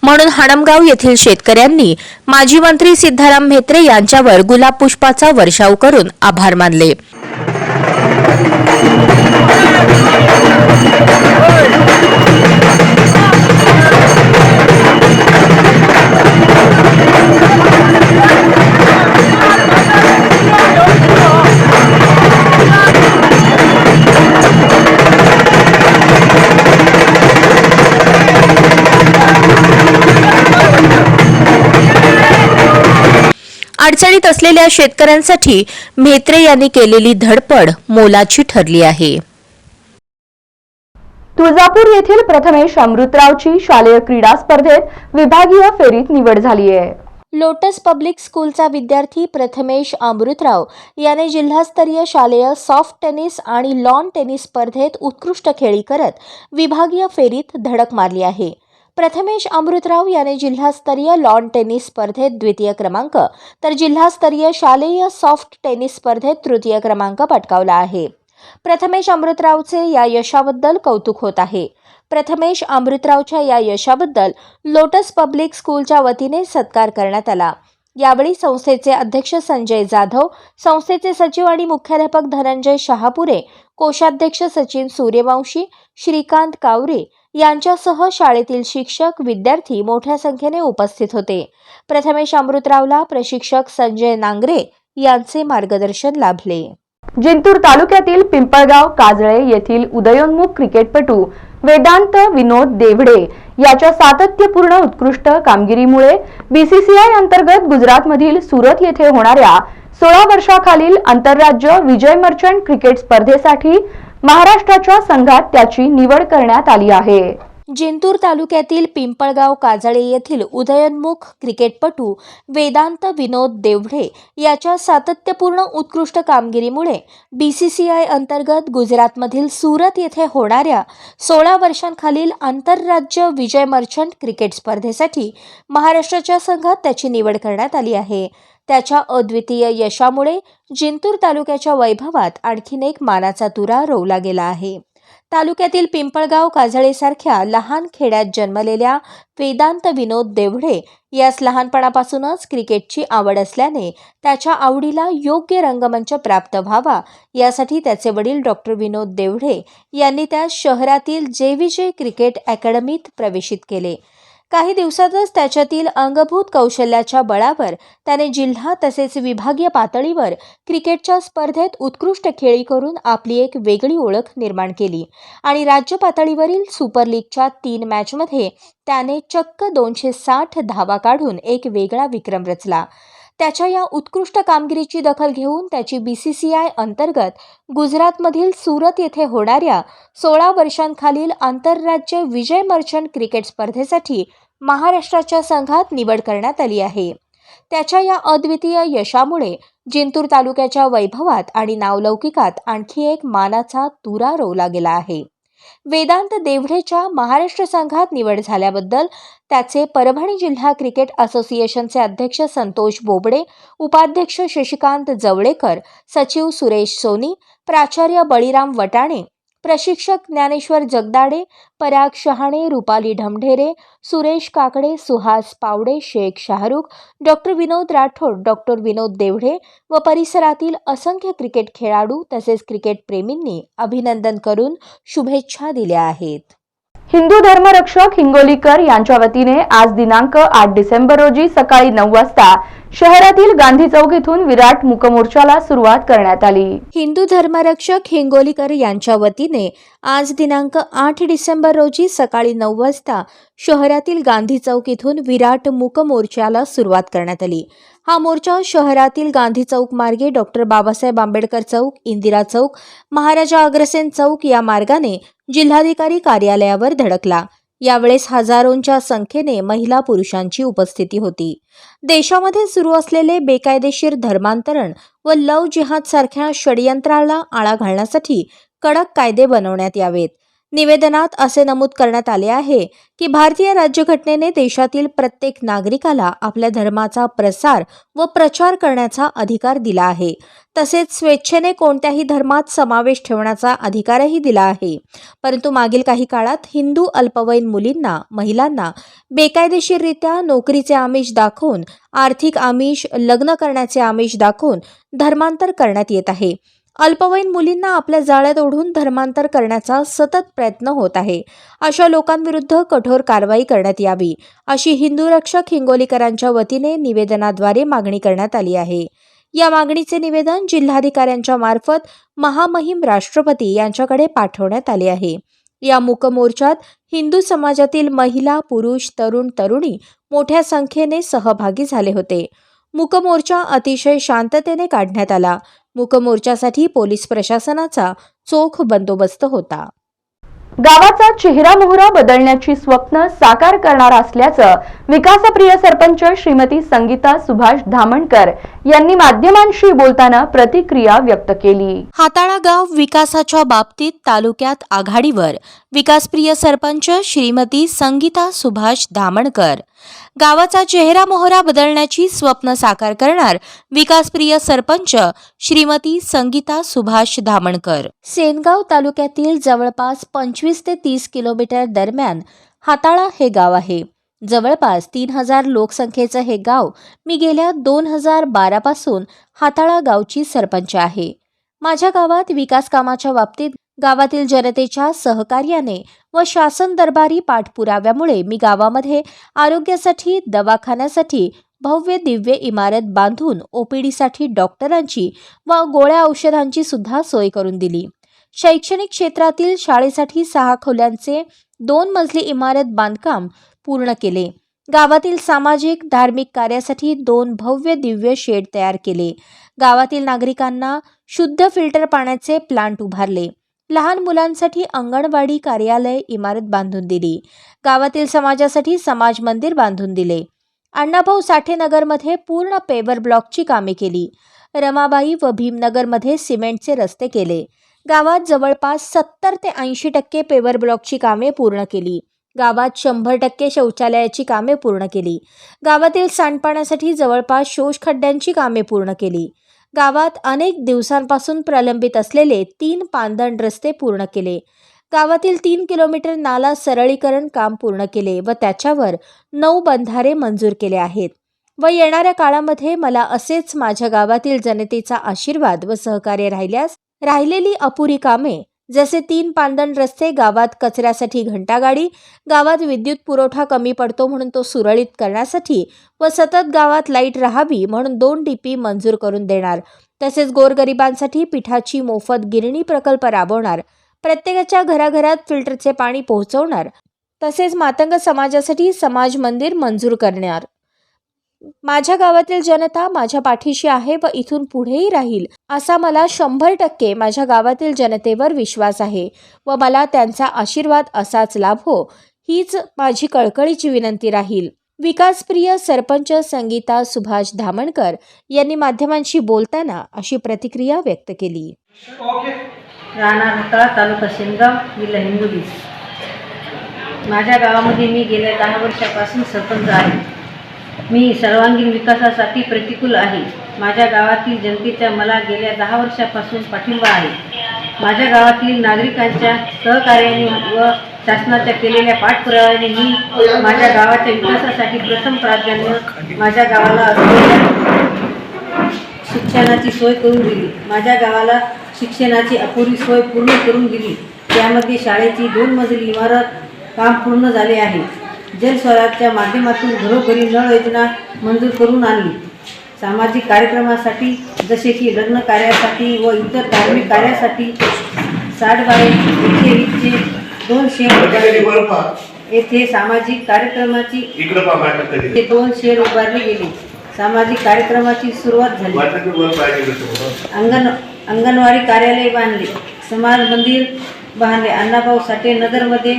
म्हणून हणमगाव येथील शेतकऱ्यांनी माजी मंत्री सिद्धाराम म्हेत्रे यांच्यावर गुलाब पुष्पाचा वर्षाव करून आभार मानले. अडचणीत असलेल्या शेतकऱ्यांसाठी म्हेत्रे यांनी केलेली धडपड मोलाची ठरली आहे. तुळजापूर येथील प्रथमेश अमृतरावची शालेय क्रीडा स्पर्धेत विभागीय फेरीत निवड झाली आहे. लोटस पब्लिक स्कूलचा विद्यार्थी प्रथमेश अमृतराव याने जिल्हास्तरीय शालेय सॉफ्ट टेनिस आणि लॉन टेनिस स्पर्धेत उत्कृष्ट खेळी करत विभागीय फेरीत धडक मारली आहे. प्रथमेश अमृतराव याने जिल्हास्तरीय लॉन टेनिस स्पर्धेत द्वितीय क्रमांक तर जिल्हास्तरीय शालेय सॉफ्ट टेनिस स्पर्धेत तृतीय क्रमांक पटकावला आहे. प्रथमेश अमृतरावचे या यशाबद्दल कौतुक होत आहे. प्रथमेश अमृतरावच्या या यशाबद्दल लोटस पब्लिक स्कूलच्या वतीने सत्कार करण्यात आला. यावेळी संस्थेचे अध्यक्ष संजय जाधव, संस्थेचे सचिव आणि मुख्याध्यापक धनंजय शहापुरे, कोषाध्यक्ष सचिन सूर्यवंशी, श्रीकांत कावरे यांच्यासह शाळेतील शिक्षक, विद्यार्थी मोठ्या संख्येने उपस्थित होते. प्रथमेश अमृतरावला प्रशिक्षक संजय नांगरे यांचे मार्गदर्शन लाभले. जिंतूर तालुक्यातील पिंपळगाव काजळे येथील उदयोन्मुख क्रिकेटपटू वेदांत विनोद देवडे याच्या सातत्यपूर्ण उत्कृष्ट कामगिरीमुळे बीसीसीआय अंतर्गत गुजरातमधील सुरत येथे होणाऱ्या 16 वर्षाखालील आंतरराज्य विजय मर्चंट क्रिकेट स्पर्धेसाठी महाराष्ट्राच्या संघात त्याची निवड करण्यात आली आहे. जिंतूर तालुक्यातील पिंपळगाव काजळे येथील उदयोन्मुख क्रिकेटपटू वेदांत विनोद देवढे याच्या सातत्यपूर्ण उत्कृष्ट कामगिरीमुळे BCCI अंतर्गत गुजरातमधील सुरत येथे होणाऱ्या 16 वर्षांखालील आंतरराज्य विजय मर्चंट क्रिकेट स्पर्धेसाठी महाराष्ट्राच्या संघात त्याची निवड करण्यात आली आहे. त्याच्या अद्वितीय यशामुळे जिंतूर तालुक्याच्या वैभवात आणखीन एक मानाचा तुरा रोवला गेला आहे. तालुक्यातील पिंपळगाव काजळेसारख्या लहान खेड्यात जन्मलेल्या वेदांत विनोद देवढे यास लहानपणापासूनच क्रिकेटची आवड असल्याने त्याच्या आवडीला योग्य रंगमंच प्राप्त व्हावा यासाठी त्याचे वडील डॉक्टर विनोद देवढे यांनी त्यास शहरातील JVJ क्रिकेट अकॅडमीत प्रवेशित केले. काही दिवसातच त्याच्यातील अंगभूत कौशल्याच्या बळावर त्याने जिल्हा तसेच विभागीय पातळीवर क्रिकेटच्या स्पर्धेत उत्कृष्ट खेळी करून आपली एक वेगळी ओळख निर्माण केली आणि राज्य पातळीवरील सुपर लीगच्या 3 मॅचमध्ये त्याने चक्क 260 धावा काढून एक वेगळा विक्रम रचला. त्याच्या या उत्कृष्ट कामगिरीची दखल घेऊन त्याची BCCI अंतर्गत गुजरातमधील सुरत येथे होणाऱ्या 16 वर्षांखालील आंतरराज्य विजय मर्चंट क्रिकेट स्पर्धेसाठी महाराष्ट्राच्या संघात निवड करण्यात आली आहे. त्याच्या या अद्वितीय यशामुळे जिंतूर तालुक्याच्या वैभवात आणि नावलौकिकात आणखी एक मानाचा तुरा रोवला गेला आहे. वेदांत देवढेच्या महाराष्ट्र संघात निवड झाल्याबद्दल त्याचे परभणी जिल्हा क्रिकेट असोसिएशनचे अध्यक्ष संतोष बोबडे, उपाध्यक्ष शशिकांत जवळेकर, सचिव सुरेश सोनी, प्राचार्य बळीराम वटाणे, प्रशिक्षक ज्ञानेश्वर जगदाडे, पराग शहाणे, रुपाली ढमढेरे, सुरेश काकडे, सुहास पावडे, शेख शाहरुख, डॉक्टर विनोद राठोड, डॉक्टर विनोद देवढे व परिसरातील असंख्य क्रिकेट खेळाडू तसेच क्रिकेट प्रेमींनी अभिनंदन करून शुभेच्छा दिल्या आहेत. हिंदू धर्मरक्षक हिंगोलीकर यांच्या वतीने आज दिनांक 8 डिसेंबर रोजी सकाळी 9 वाजता शहरातील गांधी चौक येथून विराट मूकमोर्चाला सुरुवात करण्यात आली. हिंदू धर्मरक्षक हिंगोलीकर यांच्या वतीने आज दिनांक 8 डिसेंबर रोजी सकाळी 9 वाजता शहरातील गांधी चौक येथून विराट मूकमोर्चाला सुरुवात करण्यात आली. हा मोर्चा शहरातील गांधी चौक मार्गे डॉक्टर बाबासाहेब आंबेडकर चौक, इंदिरा चौक, महाराजा अग्रसेन चौक या मार्गाने जिल्हाधिकारी कार्यालयावर धडकला. यावेळेस हजारोंच्या संख्येने महिला पुरुषांची उपस्थिती होती. देशामध्ये सुरू असलेले बेकायदेशीर धर्मांतरण व लव जिहाद सारख्या षडयंत्राला आळा घालण्यासाठी कडक कायदे बनवण्यात यावेत. निवेदनात असे नमूद करण्यात आले आहे की भारतीय राज्यघटनेने देशातील प्रत्येक नागरिकाला आपल्या धर्माचा प्रसार व प्रचार करण्याचा अधिकार दिला आहे. तसेच स्वेच्छेने कोणत्याही धर्मात समावेश ठेवण्याचा अधिकारही दिला आहे. परंतु मागील काही काळात हिंदू अल्पवयीन मुलींना, महिलांना बेकायदेशीररित्या नोकरीचे आमिष दाखवून, आर्थिक आमिष, लग्न करण्याचे आमिष दाखवून धर्मांतर करण्यात येत आहे. अल्पवयीन मुलींना आपल्या जाळ्यात ओढून धर्मांतर करण्याचा सतत प्रयत्न होत आहे. अशा लोकांविरुद्ध कठोर कारवाई करण्यात यावी अशी हिंदू रक्षक हिंगोलीकरांच्या वतीने निवेदनाद्वारे मागणी करण्यात आली आहे. या मागणीचे निवेदन जिल्हाधिकाऱ्यांच्या मार्फत महामहिम राष्ट्रपती यांच्याकडे पाठवण्यात आले आहे. या मूकमोर्चात हिंदू समाजातील महिला, पुरुष, तरुण, तरुणी मोठ्या संख्येने सहभागी झाले होते. मूकमोर्चा अतिशय शांततेने काढण्यात आला. मूकमोर्चासाठी पोलीस प्रशासनाचा चोख बंदोबस्त होता. गावाचा चेहरा मोहरा बदलण्याची स्वप्न साकार करणार असल्याचं विकासप्रिय सरपंच श्रीमती संगीता सुभाष धामणकर यांनी माध्यमांशी बोलताना प्रतिक्रिया व्यक्त केली. हाताळा गाव विकासाच्या बाबतीत तालुक्यात आघाडीवर विकासप्रिय सरपंच श्रीमती संगीता सुभाष धामणकर. गावाचा चेहरा मोहरा बदलण्याची स्वप्न साकार करणार विकासप्रिय सरपंच श्रीमती संगीता सुभाष धामणकर. सेनगाव तालुक्यातील जवळपास 25 ते 30 किलोमीटर दरम्यान हाताळा हे गाव आहे. जवळपास 3000 लोकसंख्येचं हे गाव मी गेल्या 2012 पासून हाताळा गावची सरपंच आहे. माझ्या गावात विकास कामाच्या बाबतीत गावातील जनतेच्या सहकार्याने व शासन दरबारी पाठपुराव्यामुळे मी गावामध्ये आरोग्यासाठी, दवाखान्यासाठी भव्य दिव्य इमारत बांधून OPDसाठी डॉक्टरांची व गोळ्या औषधांची सुद्धा सोय करून दिली. शैक्षणिक क्षेत्रातील शाळेसाठी 6 खोल्यांचे 2 मजली इमारत बांधकाम पूर्ण केले. गावातील सामाजिक धार्मिक कार्यासाठी 2 भव्य दिव्य शेड तयार केले. गावातील नागरिकांना शुद्ध फिल्टर पाण्याचे प्लांट उभारले. लहान मुलांसाठी अंगणवाडी कार्यालय इमारत बांधून दिली. गावातील समाजासाठी समाज मंदिर बांधून दिले. अण्णाभाऊ साठे नगरमध्ये पूर्ण पेवर ब्लॉकची कामे केली. रमाबाई व भीमनगरमध्ये सिमेंटचे रस्ते केले. गावात जवळपास 70 ते 80% पेवर ब्लॉकची कामे पूर्ण केली. गावात 100% शौचालयाची कामे पूर्ण केली. गावातील सांडपाण्यासाठी जवळपास शोषखड्ड्यांची कामे पूर्ण केली. गावात अनेक दिवसांपासून प्रलंबित असलेले 3 पांदण रस्ते पूर्ण केले. गावातील 3 किलोमीटर नाला सरळीकरण काम पूर्ण केले व त्याच्यावर 9 बंधारे मंजूर केले आहेत. व येणाऱ्या काळामध्ये मला असेच माझ्या गावातील जनतेचा आशीर्वाद व सहकार्य राहिल्यास राहिलेली अपुरी कामे जसे 3 पांदण रस्ते, गावात कचऱ्यासाठी घंटागाडी, गावात विद्युत पुरवठा कमी पडतो म्हणून तो सुरळीत करण्यासाठी व सतत गावात लाईट राहावी म्हणून 2 DP मंजूर करून देणार. तसेच गोरगरिबांसाठी पिठाची मोफत गिरणी प्रकल्प राबवणार. प्रत्येकाच्या घराघरात फिल्टरचे पाणी पोहोचवणार. तसेच मातंग समाजासाठी समाज मंदिर मंजूर करणार. माझ्या गावातील जनता माझ्या पाठीशी आहे व इथून पुढेही राहील असा मला 100% माझ्या गावातील जनतेवर विश्वास आहे व मला त्यांचा आशीर्वाद असाच लाभो हीच माझी कळकळीची विनंती राहील. विकासप्रिय सरपंच संगीता सुभाष धामणकर यांनी माध्यमांशी बोलताना अशी प्रतिक्रिया व्यक्त केली. राहणार हाताळा, तालुका शेनगाव, जिल्हा हिंगोली. माझ्या गावामध्ये मी गेल्या 10 वर्षापासून सरपंच आहे. मी सर्वांगीण विकासासाठी प्रतिकूल आहे. माझ्या गावातील जनतेचा मला गेल्या 10 वर्षापासून पाठिंबा आहे. माझ्या गावातील नागरिकांच्या सहकार्याने व शासनाच्या केलेल्या पाठपुराव्याने मी माझ्या गावाच्या विकासासाठी प्रथम प्राधान्य माझ्या गावाला असलेल्या शिक्षणाची सोय करून दिली. माझ्या गावाला शिक्षणाची अपुरी सोय पूर्ण करून दिली. त्यामध्ये शाळेची 2 मजली इमारत काम पूर्ण झाले आहे. जलस्वराजच्या माध्यमातून घरोघरी नळ योजना मंजूर करून आणली. सामाजिक कार्यक्रमासाठी जसे की लग्न कार्यासाठी व इतर धार्मिक कार्यासाठी 60/120चे 2 शेड येथे सामाजिक कार्यक्रमाची 2 शेड उभारले गेले. सामाजिक कार्यक्रमाची सुरुवात झाली. अंगणवाडी कार्यालय बांधले. समाज मंदिर बांधले. अण्णाभाऊ साठे नगरमध्ये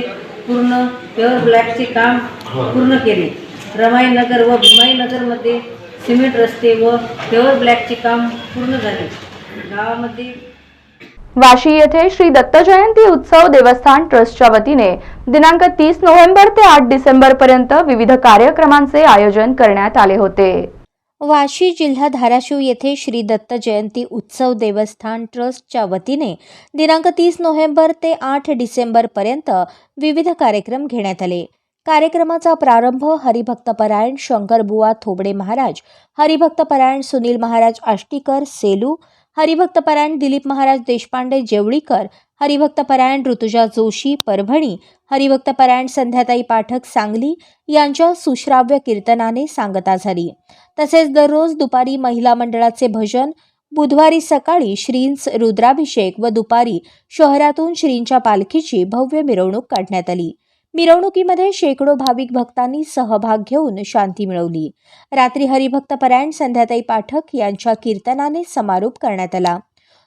पूर्ण प्युअर ब्लॅकचे काम पूर्ण केले. रमाई नगर व भीमाई नगरमध्ये सिमेंट रस्ते व प्युअर ब्लॅकचे काम पूर्ण झाले. गावामध्ये वाशी येथे श्री दत्त जयंती उत्सव देवस्थान ट्रस्टच्या वतीने दिनांक 30 नोव्हेंबर ते 8 डिसेंबर पर्यंत विविध कार्यक्रमांचे आयोजन करण्यात आले होते. वाशी जिल्हा धाराशिव येथे श्री दत्त जयंती उत्सव देवस्थान ट्रस्टच्या वतीने दिनांक 30 नोव्हेंबर ते 8 डिसेंबर पर्यंत विविध कार्यक्रम घेण्यात आले. कार्यक्रमाचा प्रारंभ हरिभक्तपरायण शंकरबुवा थोबडे महाराज, हरिभक्तपरायण सुनील महाराज आष्टीकर सेलू, हरिभक्तपरायण दिलीप महाराज देशपांडे जेवळीकर, हरिभक्तपरायण ऋतुजा जोशी परभणी, हरिभक्तपरायण संध्याताई पाठक सांगली यांच्या सुश्राव्य कीर्तनाने सांगता झाली. तसेच दररोज दुपारी महिला मंडळाचे भजन, बुधवारी सकाळी श्रींस रुद्राभिषेक व दुपारी शहरातून श्रींच्या पालखीची भव्य मिरवणूक काढण्यात आली. मिरवणुकीमध्ये शेकडो भाविक भक्तांनी सहभाग घेऊन शांती मिळवली. रात्री हरिभक्तपरायण संध्याताई पाठक यांच्या कीर्तनाने समारोप करण्यात आला.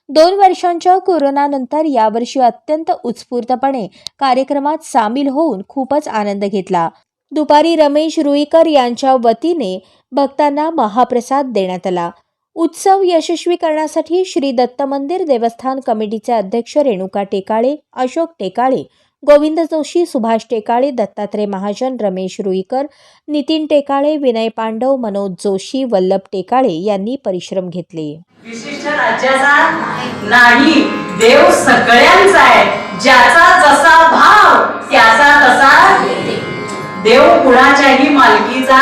2 वर्षांच्या कोरोनानंतर यावर्षी अत्यंत उत्स्फूर्तपणे कार्यक्रमात सामील होऊन खूपच आनंद घेतला. दुपारी रमेश रुईकर यांच्या वतीने भक्तांना महाप्रसाद देण्यात आला. उत्सव यशस्वी करण्यासाठी श्री दत्त मंदिर देवस्थान कमिटीचे अध्यक्ष रेणुका टेकाळे, अशोक टेकाळे, गोविंद जोशी, सुभाष टेकाळे, दत्तात्रय महाजन, रमेश रुईकर, नितीन टेकाळे, विनय पांडव, मनोज जोशी, वल्लभ टेकाळे यांनी परिश्रम घेतले. विशिष्ट राज्याचा नाही, देव सगळ्यांचा आहे. ज्याचा जसा भाव त्याचा तसा देव कुणाच्याही मालकीचा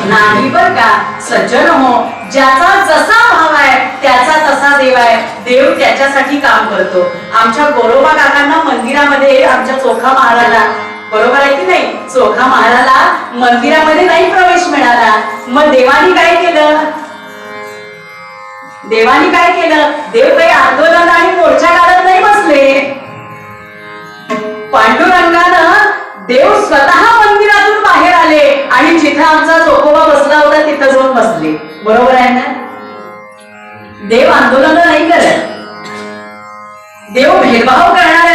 नाही बर का. सज्जन हो, ज्याचा जसा भाव आहे त्याचा तसा देव आहे. देव त्याच्यासाठी काम करतो. आमच्या गोरोबा काकांना मंदिरामध्ये आमच्या चोखा महाराला, बरोबर आहे की नाही, चोखा महाराला मंदिरामध्ये नाही प्रवेश मिळाला. मग देवानी काय केलं? देवानी काय केलं? देव काही आंदोलन आणि मोर्चा काढत नाही बसले. पांडुरंगानं देव स्वतः मंदिरातून बाहेर आले आणि जिथं आमचा चोखोबा बसला होता तिथं जाऊन बसले. बरोबर आहे ना? देव आंदोलन नाही करत. देव भेदभाव करणाऱ्या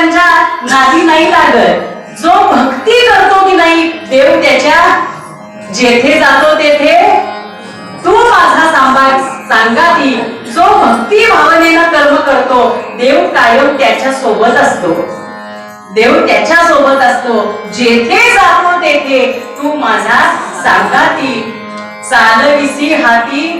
नादी नाही लागत. जो भक्ती करतो की नाही, देव त्याच्या जेथे जातो तेथे तू माझा सांगाती. जो भक्ती भावनेनं कर्म करतो, देव कायम त्याच्या सोबत असतो. देव त्याच्या सोबत असतो. जेथे जातो तेथे तू माझा सांगाती. चालविसी हाती,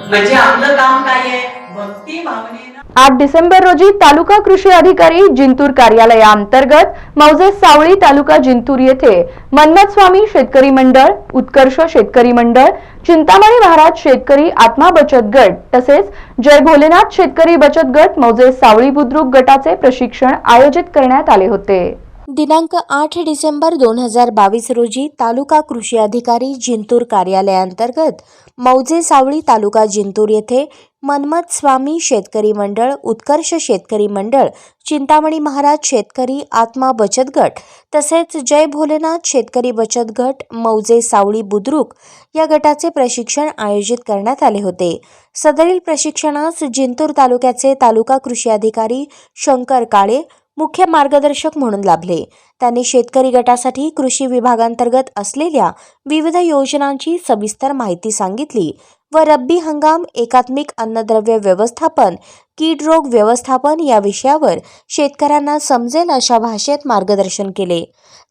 म्हणजे आपलं काम काय आहे, भक्ती भावनेनं. 8 डिसेंबर रोजी तालुका कृषी अधिकारी जिंतूर कार्यालयाअंतर्गत मौजे सावळी तालुका जिंतूर येथे मन्मथ स्वामी शेतकरी मंडळ, उत्कर्ष शेतकरी मंडळ, चिंतामणी महाराज शेतकरी आत्मा बचत गट तसेच जय भोलेनाथ शेतकरी बचत गट मौजे सावळी बुद्रुक गटाचे प्रशिक्षण आयोजित करण्यात आले होते. दिनांक 8 डिसेंबर 2022 रोजी तालुका कृषी अधिकारी जिंतूर कार्यालयाअंतर्गत मौजे सावळी तालुका जिंतूर येथे मन्मथ स्वामी शेतकरी मंडळ, उत्कर्ष शेतकरी मंडळ, चिंतामणी महाराज शेतकरी आत्मा बचत गट तसेच जय भोलेनाथ शेतकरी बचत गट मौजे सावळी बुद्रुक या गटाचे प्रशिक्षण आयोजित करण्यात आले होते. सदरील प्रशिक्षणास जिंतूर तालुक्याचे तालुका कृषी अधिकारी शंकर काळे मुख्य मार्गदर्शक म्हणून लाभले. त्यांनी शेतकरी गटासाठी कृषी विभागांतर्गत असलेल्या विविध योजनांची सविस्तर माहिती सांगितली व रब्बी हंगाम, एकात्मिक अन्नद्रव्य व्यवस्थापन, कीड रोग व्यवस्थापन या विषयावर शेतकऱ्यांना समजेल अशा भाषेत मार्गदर्शन केले.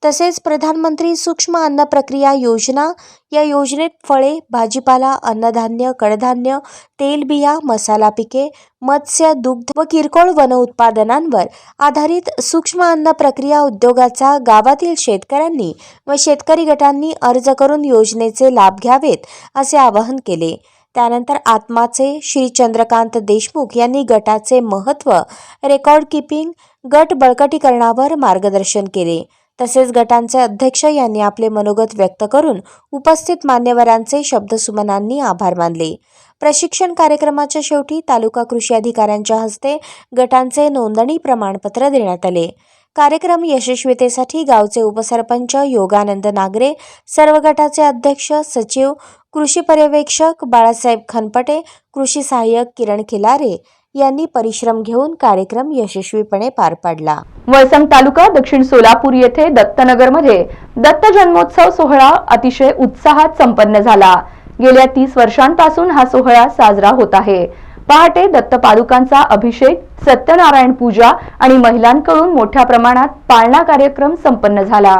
तसेच प्रधानमंत्री सूक्ष्म अन्न प्रक्रिया योजना या योजनेत फळे, भाजीपाला, अन्नधान्य, कडधान्य, तेलबिया, मसाला पिके, मत्स्य, दुग्ध व किरकोळ वन उत्पादनांवर आधारित सूक्ष्म अन्न प्रक्रिया उद्योगाचा गावातील शेतकऱ्यांनी व शेतकरी गटांनी अर्ज करून योजनेचे लाभ घ्यावेत असे आवाहन केले. त्यानंतर आत्माचे श्री चंद्रकांत देशमुख यांनी गटाचे महत्त्व, रेकॉर्ड कीपिंग, गट बळकटीकरणावर मार्गदर्शन केले. तसेच गटांचे अध्यक्ष यांनी आपले मनोगत व्यक्त करून उपस्थित मान्यवरांचे शब्दसुमनांनी आभार मानले. प्रशिक्षण कार्यक्रमाच्या शेवटी तालुका कृषी अधिकाऱ्यांच्या हस्ते गटांचे नोंदणी प्रमाणपत्र देण्यात आले. कार्यक्रम यशस्वीतेसाठी गावचे उपसरपंच योगानंद नागरे, सर्व गटाचे अध्यक्ष, सचिव, कृषी पर्यवेक्षक बाळासाहेब खनपटे, कृषी सहाय्यक किरण खिलारे यांनी परिश्रम घेऊन कार्यक्रम यशस्वीपणे पार पाडला. वळसंग तालुका दक्षिण सोलापूर येथे दत्तनगरमध्ये दत्त जन्मोत्सव सोहळा अतिशय उत्साहात संपन्न झाला. गेल्या 30 वर्षांपासून हा सोहळा साजरा होत आहे. पहाटे दत्त पादुकांचा अभिषेक, सत्यनारायण पूजा आणि महिलांकडून मोठ्या प्रमाणात पाळणा कार्यक्रम संपन्न झाला.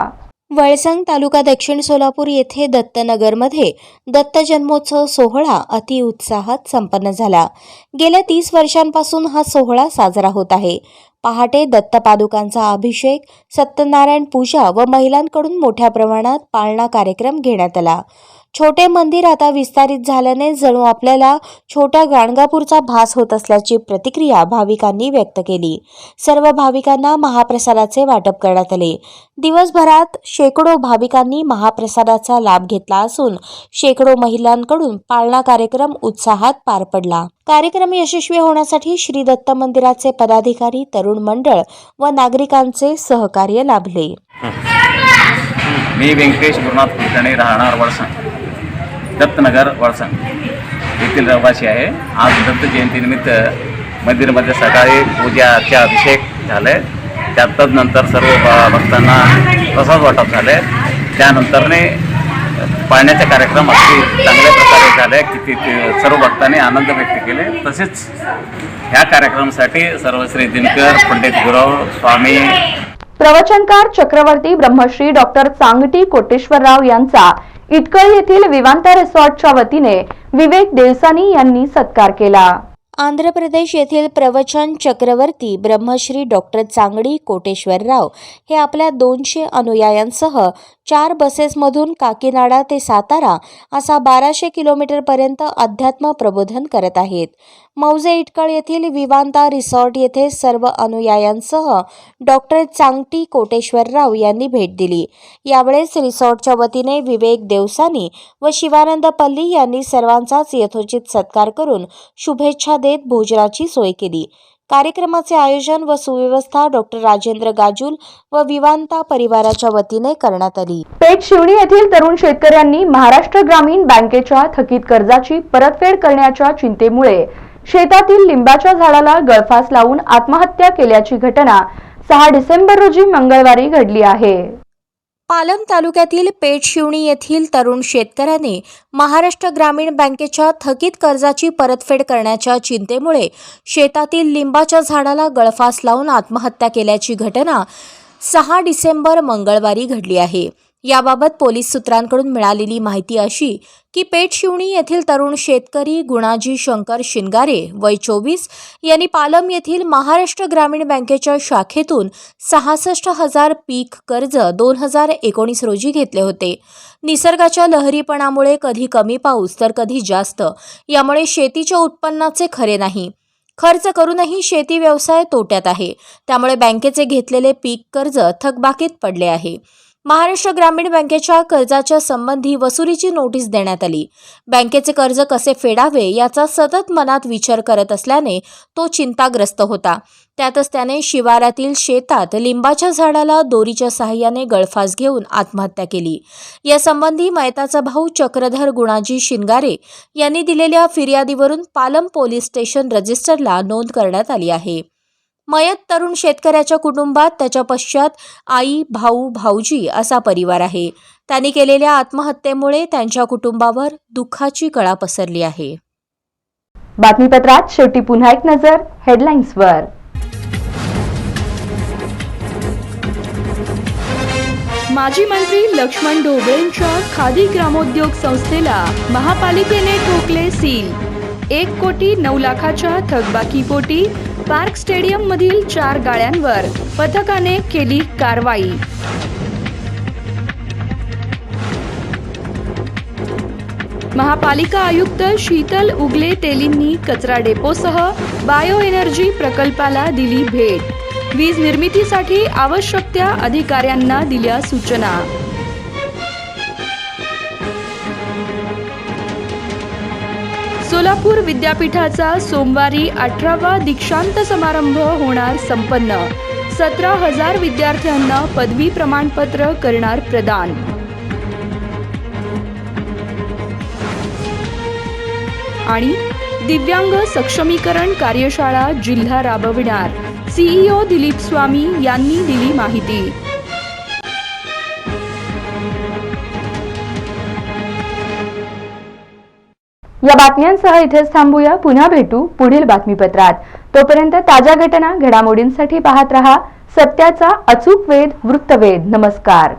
वळसंग तालुका दक्षिण सोलापूर येथे दत्तनगरमध्ये दत्त जन्मोत्सव सोहळा अतिउत्साहात संपन्न झाला. गेल्या 30 वर्षांपासून हा सोहळा साजरा होत आहे. पहाटे दत्त पादुकांचा अभिषेक, सत्यनारायण पूजा व महिलांकडून मोठ्या प्रमाणात पाळणा कार्यक्रम घेण्यात आला. छोटे मंदिर आता विस्तारित झाल्याने जणू आपल्याला छोट्या गाणगापूरचा भास होत असल्याची प्रतिक्रिया भाविकांनी व्यक्त केली. सर्व भाविकांना महाप्रसादाचे वाटप करण्यात आले. दिवसभरात शेकडो भाविकांनी महाप्रसादाचा लाभ घेतला असून शेकडो महिलांकडून पाळणा कार्यक्रम उत्साहात पार पडला. कार्यक्रम यशस्वी होण्यासाठी श्री दत्त मंदिराचे पदाधिकारी, तरुण मंडळ व नागरिकांचे सहकार्य लाभले. मी व्यंकटेश गुरुनाथ कुलकर्णी, राहणार वळसंग, दत्तनगर वळसंग येथील रहिवासी आहे. आज दत्त जयंतीनिमित्त मंदिरामध्ये सकाळी पूजाचे अभिषेक झाले. तदनंतर सर्व भक्तांना प्रसाद वाटप झाले. त्यानंतरने पाळण्याचे कार्यक्रम अगदी चांगल्या प्रकारे झाले की सर्व भक्तांनी आनंद व्यक्त केले. तसेच ह्या कार्यक्रमासाठी सर्व श्री दिनकर, पंडित गुरव स्वामी, प्रवचनकार चक्रवर्ती ब्रह्मश्री डॉक्टर चांगटी कोटेश्वरराव यांचा इटकळी येथील विवांता रिसॉर्टच्या वतीने विवेक देवसानी यांनी सत्कार केला. आंध्र प्रदेश येथील प्रवचन चक्रवर्ती ब्रह्मश्री डॉक्टर चांगडी कोटेश्वरराव हे आपल्या 200 अनुयायांसह 4 बसेसमधून काकीनाडा ते सातारा असा 1200 किलोमीटरपर्यंत अध्यात्म प्रबोधन करत आहेत. मौजे इटकळ येथील विवांता रिसॉर्ट येथे सर्व अनुयायांसह डॉक्टर चांगटी कोटेश्वरराव यांनी भेट दिली. यावेळेस रिसॉर्टच्या वतीने विवेक देवसानी व शिवानंद पल्ली यांनी सर्वांचाच यथोचित सत्कार करून शुभेच्छा देत भोजनाची सोय केली. कार्यक्रमाचे आयोजन व सुव्यवस्था डॉक्टर राजेंद्र गाजूल व विवांता परिवाराच्या वतीने करण्यात आली. पेठ शिवणी येथील तरुण शेतकऱ्यांनी महाराष्ट्र ग्रामीण बँकेच्या थकीत कर्जाची परतफेड करण्याच्या चिंतेमुळे शेतातील लिंबाच्या झाडाला गळफास लावून आत्महत्या केल्याची घटना 6 डिसेंबर रोजी मंगळवारी घडली आहे। पालम तालुक्यातील पेठशिवणी येथील तरुण शेतकऱ्याने महाराष्ट्र ग्रामीण बँकेच्या थकीत कर्जाची परतफेड करण्याच्या चिंतेमुळे शेतातील लिंबाच्या झाडाला गळफास लावून आत्महत्या केल्याची घटना 6 डिसेंबर मंगळवारी घडली आहे। याबाबत पोलीस सूत्रांकडून मिळालेली माहिती अशी की पेठशिवणी येथील तरुण शेतकरी गुणाजी शंकर शिंगारे वय 24 यांनी पालम येथील महाराष्ट्र ग्रामीण बँकेच्या शाखेतून 66,000 पीक कर्ज 2019 रोजी घेतले होते। निसर्गाच्या लहरीपणामुळे कधी कमी पाऊस तर कधी जास्त, यामुळे शेतीच्या उत्पन्नाचे खरे नाही। खर्च करूनही शेती व्यवसाय तोट्यात आहे, त्यामुळे बँकेचे घेतलेले पीक कर्ज थकबाकीत पडले आहे। महाराष्ट्र ग्रामीण बँकेच्या कर्जाच्या संबंधी वसुलीची नोटीस देण्यात आली। बँकेचे कर्ज कसे फेडावे याचा सतत मनात विचार करत असल्याने तो चिंताग्रस्त होता। त्यातच त्याने शिवारातील शेतात लिंबाच्या झाडाला दोरीच्या सहाय्याने गळफास घेऊन आत्महत्या केली। या संबंधी मयताचा भाऊ चक्रधर गुणाजी शिंगारे यांनी दिलेल्या फिर्यादीवरून पालम पोलीस स्टेशन रजिस्टरला नोंद करण्यात आली आहे। मयत तरुण शेतकऱ्याच्या कुटुंबात त्याच्या पश्चात आई, भाऊ, भाऊजी असा परिवार आहे। त्यांनी केलेल्या आत्महत्येमुळे त्यांच्या कुटुंबावर दुःखाची कळा पसरली आहे। बातमीपत्रात शेवटी पुन्हा एक नजर हेडलाईन्सवर। माजी मंत्री लक्ष्मण ढोबळेंच्या खादी ग्रामोद्योग संस्थेला महापालिकेने ठोकले सील। 1,09,00,000च्या थकबाकीपोटी पार्क स्टेडियम मधील 4 गाळ्यांवर पथकाने केली कारवाई। महापालिका आयुक्त शीतल उगले तेलींनी कचरा डेपोसह बायो एनर्जी प्रकल्पाला दिली भेट। वीज निर्मितीसाठी आवश्यक त्या अधिकाऱ्यांना दिल्या सूचना। सोलापूर विद्यापीठाचा सोमवारी 18वा दीक्षांत समारंभ होणार संपन्न। 17,000 विद्यार्थ्यांना पदवी प्रमाणपत्र करणार प्रदान। आणि दिव्यांग सक्षमीकरण कार्यशाळा जिल्हा राबविणार, सीईओ दिलीप स्वामी यांनी दिली माहिती। या बातम्यांसह इथेच थांबूया। पुन्हा भेटू पुढील बातमीपत्रात। तोपर्यंत ताज्या घटना घडामोडींसाठी पाहत रहा सत्याचा अचूक वेध वृत्तवेध। नमस्कार।